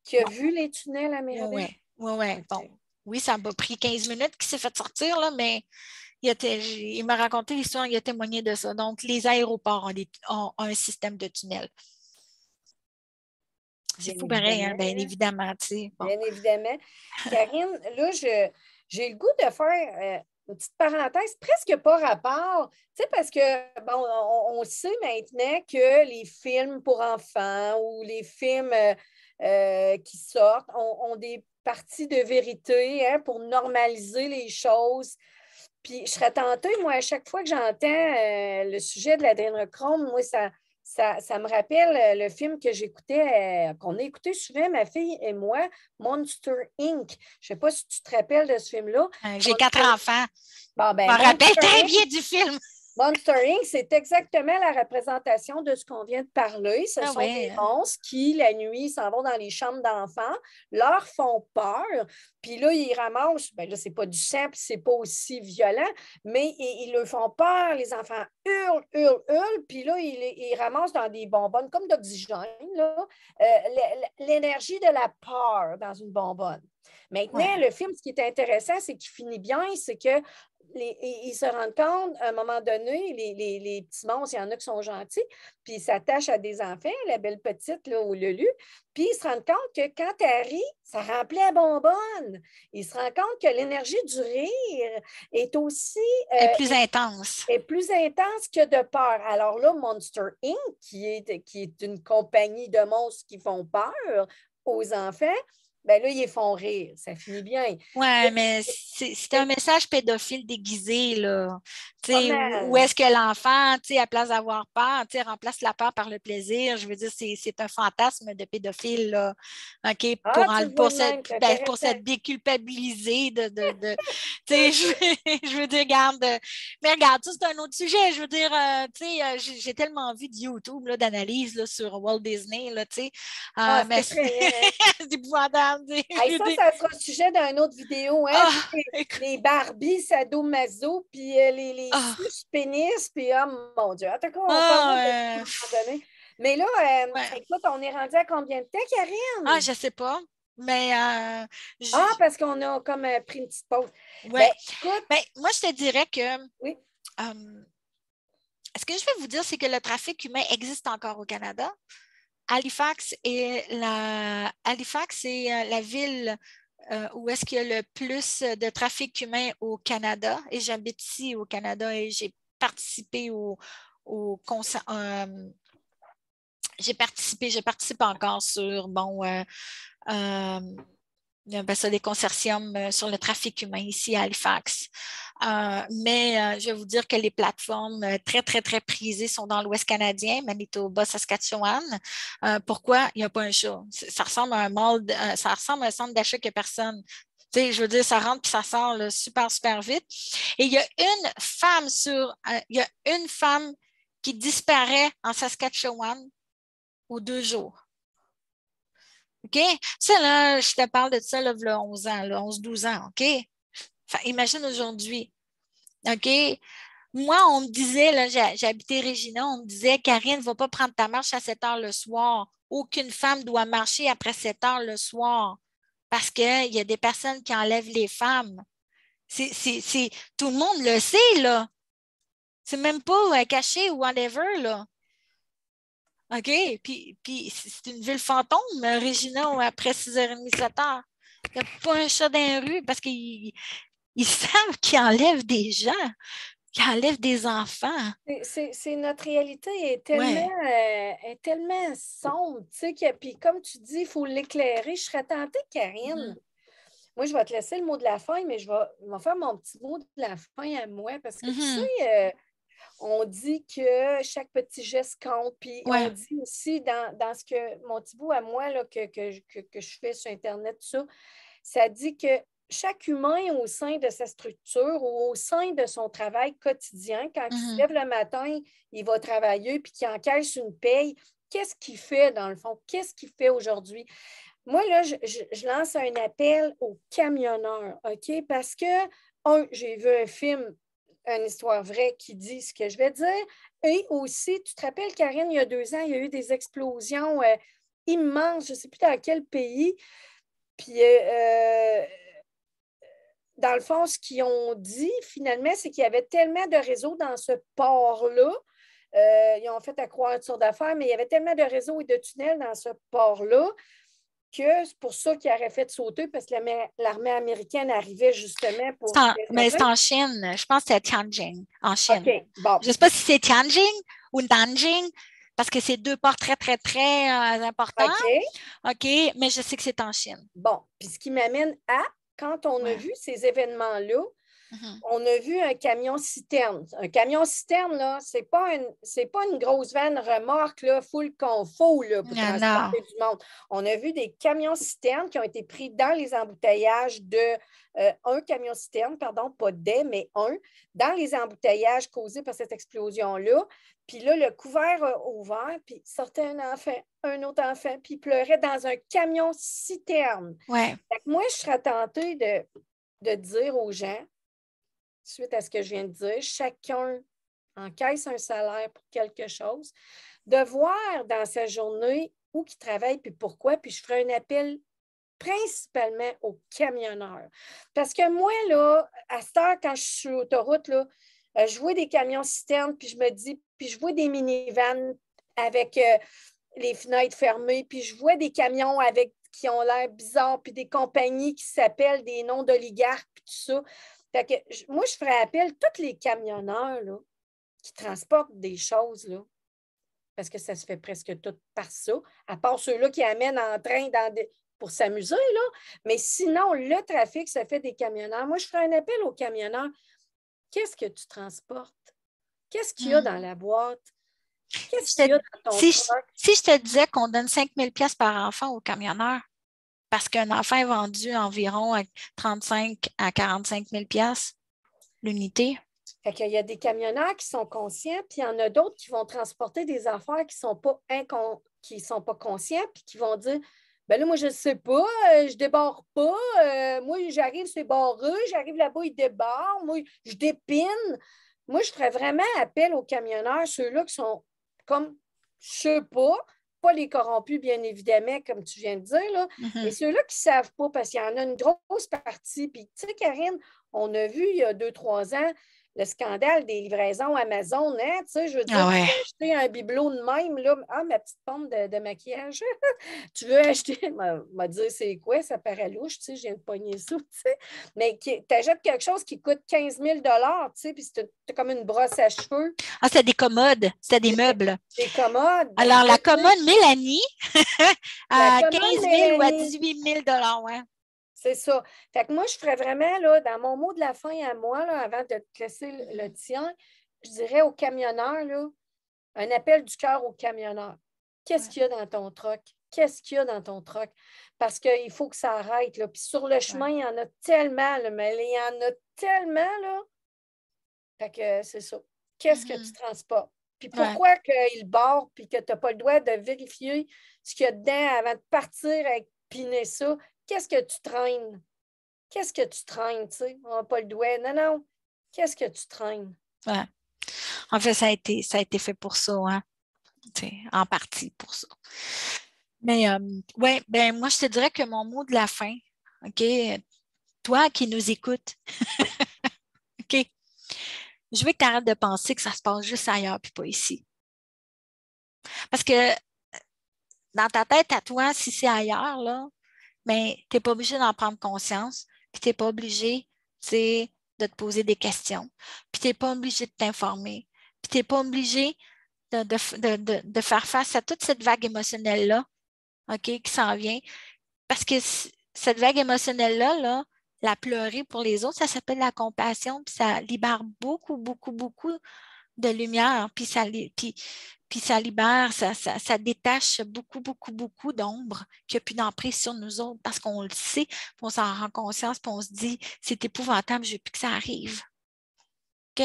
Qui a vu les tunnels à Mirabel? Oui. Okay. Bon, oui, ça m'a pris 15 minutes qu'il s'est fait sortir, là, mais il m'a raconté l'histoire, il a témoigné de ça. Donc, les aéroports ont un système de tunnels. C'est fou pareil, hein? Bien évidemment. Bon. Bien évidemment. Karine, là, j'ai le goût de faire une petite parenthèse, presque pas rapport, parce que, bon, on sait maintenant que les films pour enfants ou les films qui sortent ont des parties de vérité, hein, pour normaliser les choses. Puis, je serais tentée, moi, à chaque fois que j'entends le sujet de l'adrénochrome, moi, ça me rappelle le film que j'écoutais, qu'on a écouté souvent, ma fille et moi, Monster Inc. Je ne sais pas si tu te rappelles de ce film-là. J'ai 4 enfants. Bon, ben, je me rappelle très bien du film. Monster Inc., c'est exactement la représentation de ce qu'on vient de parler. Ce sont des monstres qui, la nuit, s'en vont dans les chambres d'enfants, leur font peur, puis là, ils ramassent, bien là, c'est pas du sang, puis c'est pas aussi violent, mais ils leur font peur, les enfants hurlent, puis là, ils ramassent dans des bonbonnes, comme d'oxygène, l'énergie de la peur dans une bonbonne. Maintenant, le film, ce qui est intéressant, c'est qu'il finit bien, c'est que ils se rendent compte, à un moment donné, les petits monstres, il y en a qui sont gentils, puis ils s'attachent à des enfants, la belle petite, là, au Lulu, puis ils se rendent compte que quand elle rit, ça remplit la bonbonne. Ils se rendent compte que l'énergie du rire est aussi... est plus intense. Est plus intense que de peur. Alors là, Monster Inc., qui est une compagnie de monstres qui font peur aux enfants, bien là, ils les font rire. Ça finit bien. Oui, mais c'est un message pédophile déguisé, là. Où est-ce que l'enfant, à place d'avoir peur, remplace la peur par le plaisir? Je veux dire, c'est un fantasme de pédophile, là. OK? Pour s'être déculpabilisé je veux dire, regarde, mais regarde, ça, c'est un autre sujet. Je veux dire, j'ai tellement vu de YouTube d'analyse sur Walt Disney, là, mais c'est épouvantable. Ça sera le sujet d'une autre vidéo, hein? Les Barbie, sadomaso, puis les pénis, puis mon Dieu. En tout cas, on parle de donné. Mais là, écoute, on est rendu à combien de temps, Karine? Je ne sais pas. Mais parce qu'on a comme pris une petite pause. Ouais. Moi, je te dirais que oui. Ce que je vais vous dire, c'est que le trafic humain existe encore au Canada. Halifax est la ville où est-ce qu'il y a le plus de trafic humain au Canada. Et j'habite ici au Canada et j'ai participé je participe encore sur des consortiums sur le trafic humain ici à Halifax. Mais je vais vous dire que les plateformes très, très, très prisées sont dans l'Ouest canadien, Manitoba, Saskatchewan. Pourquoi? Il n'y a pas un chat. Ça ressemble à ça ressemble à un centre d'achat que personne. Je veux dire, ça rentre puis ça sort là, super, super vite. Et il y a une femme qui disparaît en Saskatchewan aux 2 jours. OK? Ça, là, je te parle de ça, là, il y a 11 ans, 11-12 ans, OK? Enfin, imagine aujourd'hui. OK? Moi, on me disait, là, j'habitais Regina, on me disait, Karine, ne va pas prendre ta marche à 7 heures le soir. Aucune femme doit marcher après 7 heures le soir parce qu'il y a des personnes qui enlèvent les femmes. Tout le monde le sait, là. C'est même pas caché ou whatever, là. OK? Puis c'est une ville fantôme, Regina, après 6h30, 7h. Il n'y a pas un chat dans la rue parce qu'ils savent qu'ils enlèvent des gens, qu'ils enlèvent des enfants. Notre réalité Ouais. est tellement sombre, tu sais, puis comme tu dis, il faut l'éclairer. Je serais tentée, Karine. Mhm. Moi, je vais te laisser le mot de la fin, mais je vais faire mon petit mot de la fin à moi parce que tu Mhm. sais, on dit que chaque petit geste compte, puis on Ouais. dit aussi dans ce que mon petit bout à moi là, que je fais sur Internet, tout ça, ça dit que chaque humain au sein de sa structure ou au sein de son travail quotidien, quand il se Mhm. lève le matin, il va travailler puis qu'il encaisse une paye, qu'est-ce qu'il fait dans le fond? Qu'est-ce qu'il fait aujourd'hui? Moi, là, je lance un appel aux camionneurs, OK? Parce que, j'ai vu un film, une histoire vraie qui dit ce que je vais dire. Et aussi, tu te rappelles, Karine, il y a 2 ans, il y a eu des explosions immenses, je ne sais plus dans quel pays. Puis, dans le fond, ce qu'ils ont dit, finalement, c'est qu'il y avait tellement de réseaux dans ce port-là. Ils ont fait à croire une sorte d'affaires, mais il y avait tellement de réseaux et de tunnels dans ce port-là que c'est pour ça qu'il aurait fait sauter, parce que l'armée américaine arrivait justement pour Mais c'est désarmer. en Chine. Je pense que c'est Tianjin, en Chine. OK, bon. Je ne sais pas si c'est Tianjin ou Nanjing, parce que c'est deux ports très, très, très importants. OK, OK, mais je sais que c'est en Chine. bon. Puis ce qui m'amène à, quand on a Ouais. vu ces événements-là, Mhm. on a vu un camion-citerne. Un camion-citerne, là, c'est pas une grosse vanne remorque, là, full confort, là, pour Ah, non. transporter du monde. On a vu des camions-citernes qui ont été pris dans les embouteillages un camion-citerne, pardon, pas des, mais un, dans les embouteillages causés par cette explosion-là. Puis là, le couvert a ouvert, puis sortait un enfant, un autre enfant, puis il pleurait dans un camion-citerne. Ouais. Fait que moi, je serais tentée de dire aux gens, suite à ce que je viens de dire, chacun encaisse un salaire pour quelque chose, de voir dans sa journée où il travaille puis pourquoi, puis je ferai un appel principalement aux camionneurs. Parce que moi, là, à cette heure, quand je suis sur l'autoroute, là, je vois des camions citernes, puis je me dis, puis je vois des minivans avec les fenêtres fermées, puis je vois des camions avec qui ont l'air bizarres, puis des compagnies qui s'appellent des noms d'oligarques, puis tout ça. Fait que, moi, je ferais appel à tous les camionneurs là, qui transportent des choses, là, parce que ça se fait presque tout par ça, à part ceux-là qui amènent en train pour s'amuser, là. Mais sinon, le trafic se fait des camionneurs. Moi, je ferais un appel aux camionneurs. Qu'est-ce que tu transportes? Qu'est-ce qu'il y a Hmm. dans la boîte? Je Qu'est-ce te- qu'il y a dans ton si, truck? si je te disais qu'on donne 5 000 pièces par enfant aux camionneurs, parce qu'un enfant est vendu environ à 35 à 45 000 pièces l'unité. Fait qu'il y a des camionneurs qui sont conscients, puis il y en a d'autres qui vont transporter des affaires qui ne sont pas conscients, puis qui vont dire ben là, moi, je ne sais pas, je ne débarre pas. Moi, j'arrive, c'est barré, j'arrive là-bas, ils débarrent. Moi, je dépine. Moi, je ferais vraiment appel aux camionneurs, ceux-là qui sont comme, je ne sais pas les corrompus, bien évidemment, comme tu viens de dire, là, mais Mhm. ceux-là qui ne savent pas, parce qu'il y en a une grosse partie. Puis, tu sais, Karine, on a vu il y a 2, 3 ans le scandale des livraisons Amazon, hein? Tu sais, je veux Ah dire, tu ouais. veux acheter un bibelot de même, là. Ah, ma petite pompe de maquillage. Tu veux acheter, m'a dit, c'est quoi, ça paraît louche, tu sais, je viens de pogner ça, tu sais. Mais tu achètes quelque chose qui coûte 15 000 tu sais, puis c'est comme une brosse à cheveux, Ah, c'était des commodes, c'était des des, meubles. des commodes. Ben, Alors, là, la tu sais, commode Mélanie, la à commode 15 000 ou à Mélanie, 18 000 ouais. c'est ça. Fait que moi, je ferais vraiment, là, dans mon mot de la fin à moi, là, avant de te laisser le Mhm. tien, je dirais aux camionneurs, là, un appel du cœur aux camionneurs. Qu'est-ce Ouais, qu'il y a dans ton truck? Qu'est-ce qu'il y a dans ton truck? Parce qu'il faut que ça arrête. Là. Puis sur le ouais. chemin, il y en a tellement, là, mais il y en a tellement, là. Fait que c'est ça. Qu'est-ce que tu Mhm. transportes? Puis Ouais. pourquoi qu'il barre puis que tu n'as pas le droit de vérifier ce qu'il y a dedans avant de partir avec piner ça? Qu'est-ce que tu traînes? Qu'est-ce que tu traînes, tu sais? On n'a pas le doigt. Non, non. Qu'est-ce que tu traînes? Ouais. En fait, ça a été fait pour ça, hein. En partie pour ça. Mais ouais, ben moi, je te dirais que mon mot de la fin, OK, toi qui nous écoutes, OK? Je veux que tu arrêtes de penser que ça se passe juste ailleurs puis pas ici. Parce que dans ta tête à toi, si c'est ailleurs, là, mais tu n'es pas obligé d'en prendre conscience, puis tu n'es pas obligé, tu sais, de te poser des questions, puis tu n'es pas obligé de t'informer, puis tu n'es pas obligé de faire face à toute cette vague émotionnelle-là, OK, qui s'en vient. Parce que cette vague émotionnelle-là, là, la pleurer pour les autres, ça s'appelle la compassion, puis ça libère beaucoup, beaucoup, beaucoup de lumière, puis ça libère, ça détache beaucoup, beaucoup, beaucoup d'ombre qui a plus d'emprise sur nous autres parce qu'on le sait, puis on s'en rend conscience, puis on se dit, c'est épouvantable, je ne veux plus que ça arrive. OK?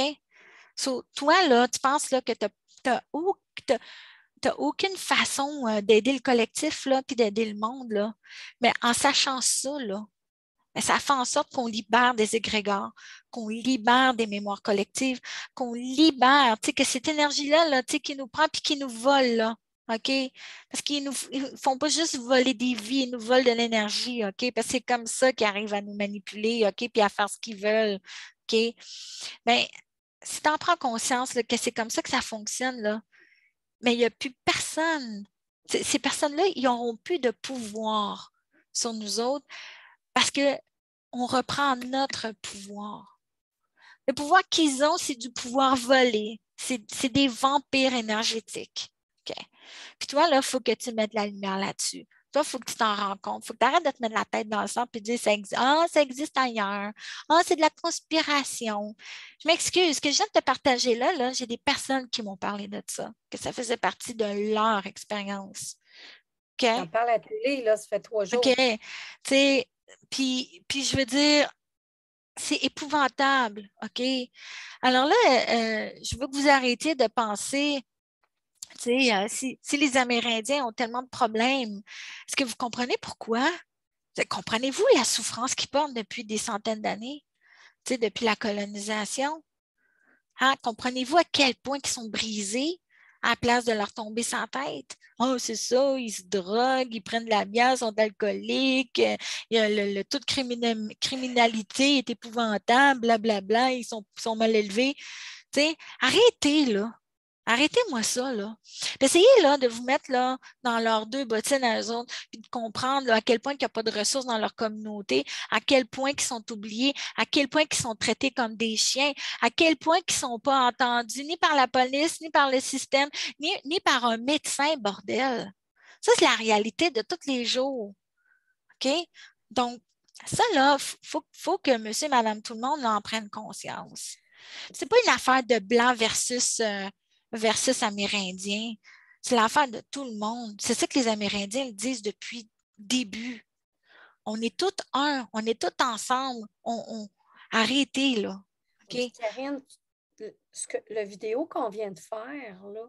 So, toi, là, tu penses là, que tu n'as aucune façon d'aider le collectif, là, puis d'aider le monde, là. Mais en sachant ça, là, ça fait en sorte qu'on libère des égrégores, qu'on libère des mémoires collectives, qu'on libère, tu sais, que cette énergie-là, là, tu sais, qui nous prend puis qui nous vole, là, OK? Parce qu'ils ne font pas juste voler des vies, ils nous volent de l'énergie, OK? Parce que c'est comme ça qu'ils arrivent à nous manipuler, OK? Puis à faire ce qu'ils veulent, OK? Bien, si tu en prends conscience là, que c'est comme ça que ça fonctionne, là, mais il n'y a plus personne. Ces personnes-là, ils n'auront plus de pouvoir sur nous autres parce qu'on reprend notre pouvoir. Le pouvoir qu'ils ont, c'est du pouvoir volé. C'est des vampires énergétiques. OK? Puis toi, là, il faut que tu mettes la lumière là-dessus. Toi, il faut que tu t'en rends compte. Il faut que tu arrêtes de te mettre la tête dans le sang et de dire ça existe ailleurs. Ah, c'est de la conspiration. Je m'excuse. Ce que je viens de te partager là, j'ai des personnes qui m'ont parlé de ça, que ça faisait partie de leur expérience. OK? J'en parle à la télé, là, ça fait 3 jours. OK. Tu sais, puis je veux dire, c'est épouvantable, OK? Alors là, je veux que vous arrêtiez de penser, tu sais, si les Amérindiens ont tellement de problèmes, est-ce que vous comprenez pourquoi? Comprenez-vous la souffrance qu'ils portent depuis des centaines d'années, tu sais, depuis la colonisation? Hein? Comprenez-vous à quel point ils sont brisés à la place de leur tomber sans tête? Oh, c'est ça, ils se droguent, ils prennent de la bière, ils sont alcooliques, le taux de criminalité est épouvantable, blablabla, ils sont mal élevés. Tu sais, arrêtez, là. Arrêtez-moi ça, là. Puis essayez là, de vous mettre là, dans leurs deux bottines à eux autres, puis de comprendre là, à quel point il n'y a pas de ressources dans leur communauté, à quel point ils sont oubliés, à quel point ils sont traités comme des chiens, à quel point ils ne sont pas entendus ni par la police, ni par le système, ni par un médecin, bordel. Ça, c'est la réalité de tous les jours. OK? Donc, ça, là, faut que monsieur, madame, tout le monde là, en prenne conscience. C'est pas une affaire de blanc versus Amérindiens. C'est l'affaire de tout le monde. C'est ça que les Amérindiens disent depuis le début. On est tous un, on est tous ensemble. Arrêtez, là. OK? Puis Karine, la vidéo qu'on vient de faire, là,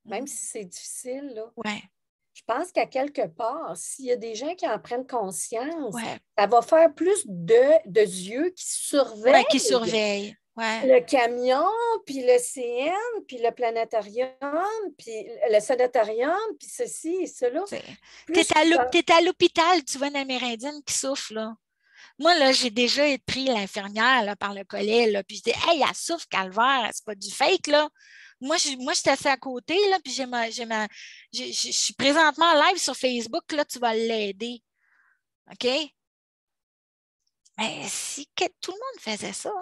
même si c'est difficile, là, Ouais, je pense qu'à quelque part, s'il y a des gens qui en prennent conscience, ouais. ça va faire plus de yeux qui Ouais, qui surveillent surveillent. Ouais. le camion, puis le CN, puis le planétarium, puis le sanitarium, puis ceci et cela. Tu Plus es à l'hôpital, tu vois une Amérindienne qui souffle, là. Moi, là, j'ai déjà été pris l'infirmière là, par le collet, là, puis je dis, hey, elle souffre, calvaire, c'est pas du fake, là. Moi, je suis assise à côté, là, puis je suis présentement en live sur Facebook, là, tu vas l'aider. OK? Mais si tout le monde faisait ça.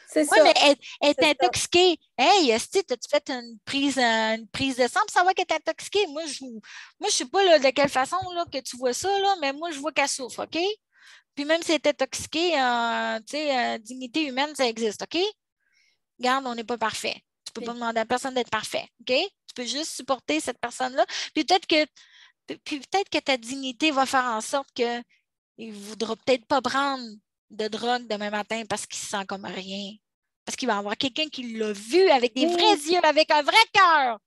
c'est Oui, mais ça. elle est C'est ça. intoxiquée. Hey, Esti, as-tu fait une prise de sang pour savoir qu'elle est intoxiquée? Moi, je ne sais pas là, de quelle façon là, que tu vois ça, là, mais moi, je vois qu'elle souffre, OK? Puis même si elle est intoxiquée, tu sais, dignité humaine, ça existe, OK? Regarde, on n'est pas parfait. Tu ne peux pas Puis, demander à personne d'être parfait, OK? Tu peux juste supporter cette personne-là. Puis peut-être que ta dignité va faire en sorte qu'il ne voudra peut-être pas prendre de drogue demain matin parce qu'il se sent comme rien. Parce qu'il va y avoir quelqu'un qui l'a vu avec des vrais oui, yeux, avec un vrai cœur.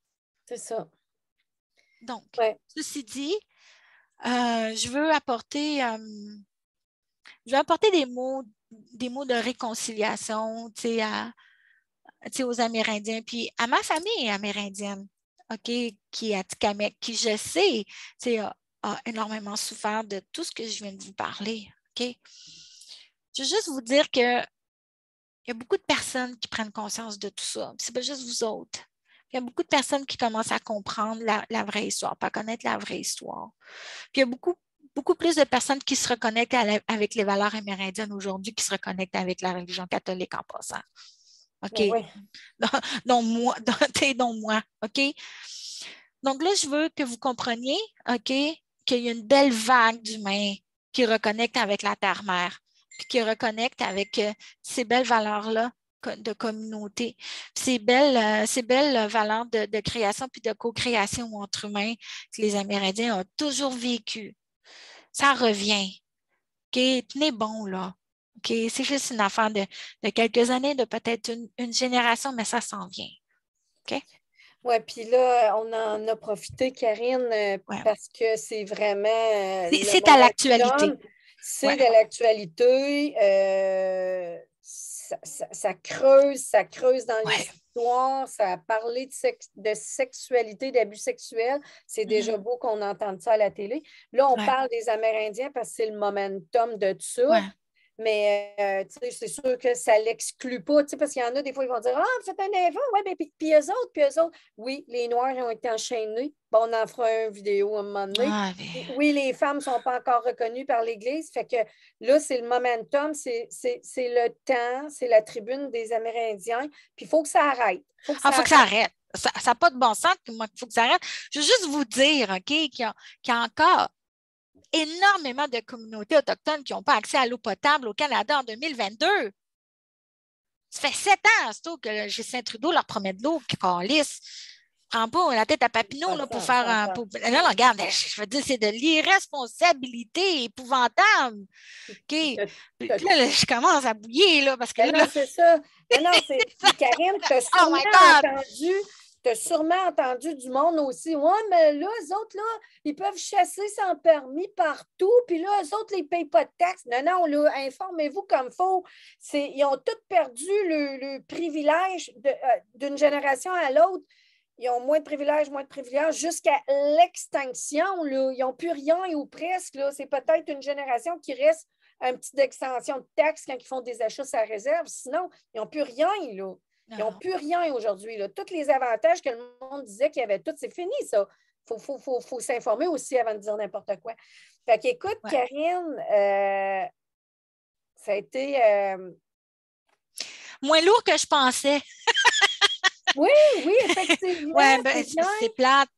c'est ça. Donc, Ouais. ceci dit, je veux apporter des mots de réconciliation, tu sais, aux Amérindiens, puis à ma famille amérindienne, OK, qui est à Tikamek, qui, je sais, tu sais, a énormément souffert de tout ce que je viens de vous parler, OK? je veux juste vous dire que il y a beaucoup de personnes qui prennent conscience de tout ça. Ce n'est pas juste vous autres. Il y a beaucoup de personnes qui commencent à comprendre la vraie histoire, à connaître la vraie histoire. Puis il y a beaucoup plus de personnes qui se reconnectent avec les valeurs amérindiennes aujourd'hui, qui se reconnectent avec la religion catholique en passant. OK? Oui. Donc moi, OK? Donc là, je veux que vous compreniez, OK, qu'il y a une belle vague d'humains qui reconnectent avec la terre-mère, puis qui reconnectent avec ces belles valeurs-là de communauté, ces belles valeurs de création puis de co-création entre humains que les Amérindiens ont toujours vécu. Ça revient. OK? Tenez bon, là. OK? C'est juste une affaire de quelques années, de peut-être une génération, mais ça s'en vient. OK? Oui, puis là, on en a profité, Karine, Ouais. parce que c'est vraiment C'est à l'actualité. C'est de l'actualité. Ça creuse dans l'histoire. Ça a parlé de sexualité, d'abus sexuels. C'est déjà beau qu'on entende ça à la télé. Là, on parle des Amérindiens parce que c'est le momentum de tout ça. Ouais. Mais c'est sûr que ça ne l'exclut pas, parce qu'il y en a des fois, ils vont dire ah, faites un événement, ouais, ben, puis eux autres, oui, les Noirs ont été enchaînés. Bon, on en fera une vidéo à un moment donné. Ah, mais... Oui, les femmes ne sont pas encore reconnues par l'Église. Fait que là, c'est le momentum, c'est le temps, c'est la tribune des Amérindiens. Puis il faut que ça arrête. Faut que ça arrête. Ça n'a pas de bon sens. Il faut que ça arrête. Je veux juste vous dire, OK, qu'il y a encore énormément de communautés autochtones qui n'ont pas accès à l'eau potable au Canada en 2022. Ça fait 7 ans, c'est tout, que Justin Trudeau leur promet de l'eau, qui calisse. Prends pas la tête à Papineau là, pour faire un. Non, regarde, je veux dire, c'est de l'irresponsabilité épouvantable. OK? Là, je commence à bouillir, là, parce que là. Non, c'est ça. Non, c'est. Karine, tu as sûrement entendu du monde aussi. Ouais, mais là, eux autres, là, ils peuvent chasser sans permis partout, puis là, eux autres, ils ne payent pas de taxes. Non, là, informez-vous comme il faut. Ils ont tous perdu le privilège d'une génération à l'autre. Ils ont moins de privilèges, jusqu'à l'extinction. Là. Ils n'ont plus rien ou presque. Là. C'est peut-être une génération qui reste un petit d'extension de taxes quand ils font des achats sur la réserve. Sinon, ils n'ont plus rien. Là. Ils n'ont plus rien aujourd'hui. Tous les avantages que le monde disait qu'il y avait, tout, c'est fini, ça. Il faut s'informer aussi avant de dire n'importe quoi. Fait qu'écoute, Karine, ça a été... moins lourd que je pensais. Oui, effectivement. Ouais, ben, c'est plate,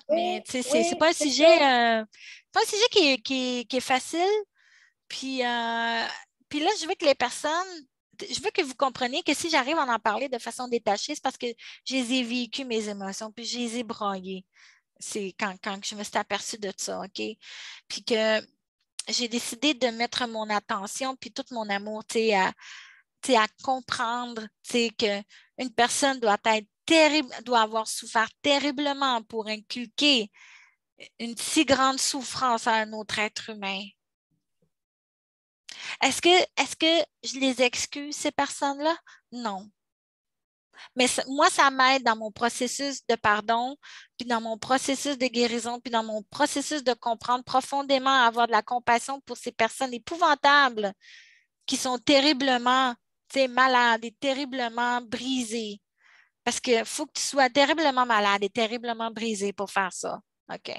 mais c'est pas un sujet, pas un sujet qui est facile. Puis là, je veux que les personnes, je veux que vous compreniez que si j'arrive à en parler de façon détachée, c'est parce que je les ai vécues, mes émotions, puis je les ai broyées. C'est quand je me suis aperçue de ça, OK? Puis que j'ai décidé de mettre mon attention puis tout mon amour, à comprendre, qu'une personne doit être doit avoir souffert terriblement pour inculquer une si grande souffrance à un autre être humain. Est-ce que je les excuse, ces personnes-là? Non. Mais moi, ça m'aide dans mon processus de pardon, puis dans mon processus de guérison, puis dans mon processus de comprendre profondément, avoir de la compassion pour ces personnes épouvantables qui sont terriblement malades et terriblement brisées. Parce qu'il faut que tu sois terriblement malade et terriblement brisé pour faire ça. OK?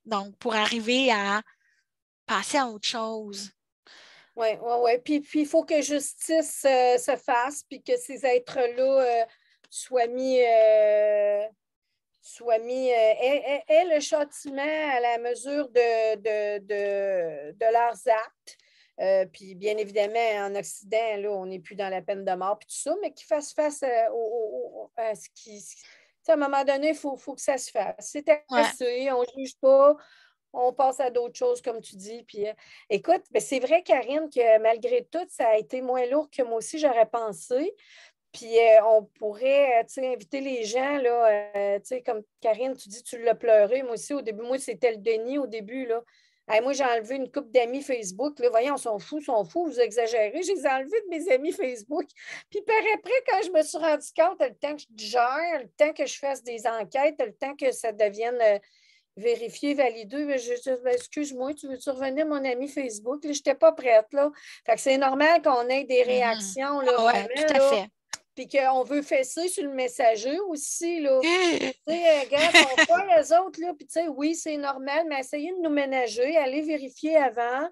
Donc, pour arriver à passer à autre chose. Oui. Puis il faut que justice se fasse, puis que ces êtres-là soient mis, aient le châtiment à la mesure de leurs actes. Puis bien évidemment, en Occident, là, on n'est plus dans la peine de mort, puis tout ça, mais qu'ils fassent face à ce qui... À un moment donné, il faut que ça se fasse. C'est assez, on ne juge pas. On passe à d'autres choses, comme tu dis. Puis, écoute, ben, c'est vrai, Karine, que malgré tout, ça a été moins lourd que moi aussi, j'aurais pensé. Puis, on pourrait inviter les gens, là, comme Karine, tu dis, tu l'as pleuré. Moi aussi, au début, c'était le déni au début. Là. Moi, j'ai enlevé une couple d'amis Facebook. Là, voyons, ils sont fous, vous exagérez. Je les ai enlevés de mes amis Facebook. Puis par après, quand je me suis rendu compte, le temps que je digère, le temps que je fasse des enquêtes, le temps que ça devienne vérifier, valider. Mais excuse-moi, tu veux-tu revenir, mon ami Facebook? Je n'étais pas prête, là. Fait que c'est normal qu'on ait des réactions, là, Oui, tout vraiment, à là. fait. Puis qu'on veut fesser sur le messager aussi, là. Tu sais, regarde, on voit les autres, là, puis tu sais, oui, c'est normal, mais essayez de nous ménager, allez vérifier avant.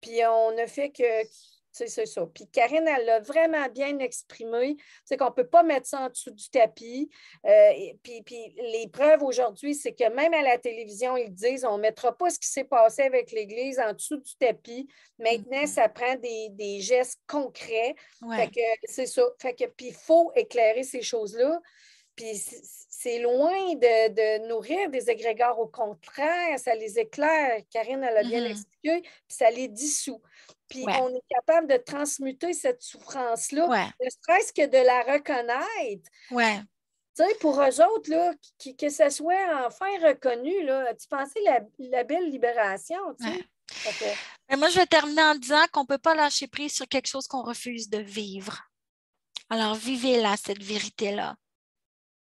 Puis on a fait que, c'est ça. Puis Karine, elle l'a vraiment bien exprimé. C'est qu'on ne peut pas mettre ça en dessous du tapis. Puis les preuves aujourd'hui, c'est que même à la télévision, ils disent on ne mettra pas ce qui s'est passé avec l'Église en dessous du tapis. Maintenant, ça prend des gestes concrets. Ouais. Fait que c'est ça. Fait que, puis il faut éclairer ces choses-là. Puis c'est loin de nourrir des égrégores. Au contraire, ça les éclaire. Karine, elle a bien expliqué, puis ça les dissout. Puis on est capable de transmuter cette souffrance-là, ne serait-ce que de la reconnaître. Ouais. Tu sais, pour eux autres, là, que ça soit enfin reconnu, là, tu pensais la belle libération, tu sais. Ouais. Mais moi, je vais terminer en disant qu'on ne peut pas lâcher prise sur quelque chose qu'on refuse de vivre. Alors, vivez-la, cette vérité-là.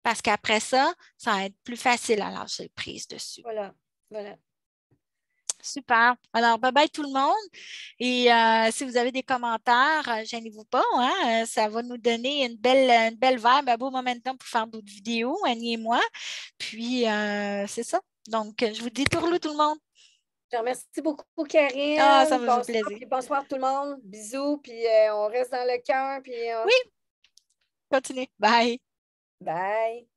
Parce qu'après ça, ça va être plus facile à lâcher prise dessus. Voilà. Super. Alors, bye-bye tout le monde. Et si vous avez des commentaires, gênez-vous pas. Hein? Ça va nous donner une belle vibe, un beau momentum pour faire d'autres vidéos, Annie et moi. Puis, c'est ça. Donc, je vous dis tourlou tout le monde. Je te remercie beaucoup, Karine. Ah, ça me fait plaisir. Puis bonsoir tout le monde. Bisous. Puis on reste dans le cœur. Puis Oui, continue. Bye. Bye.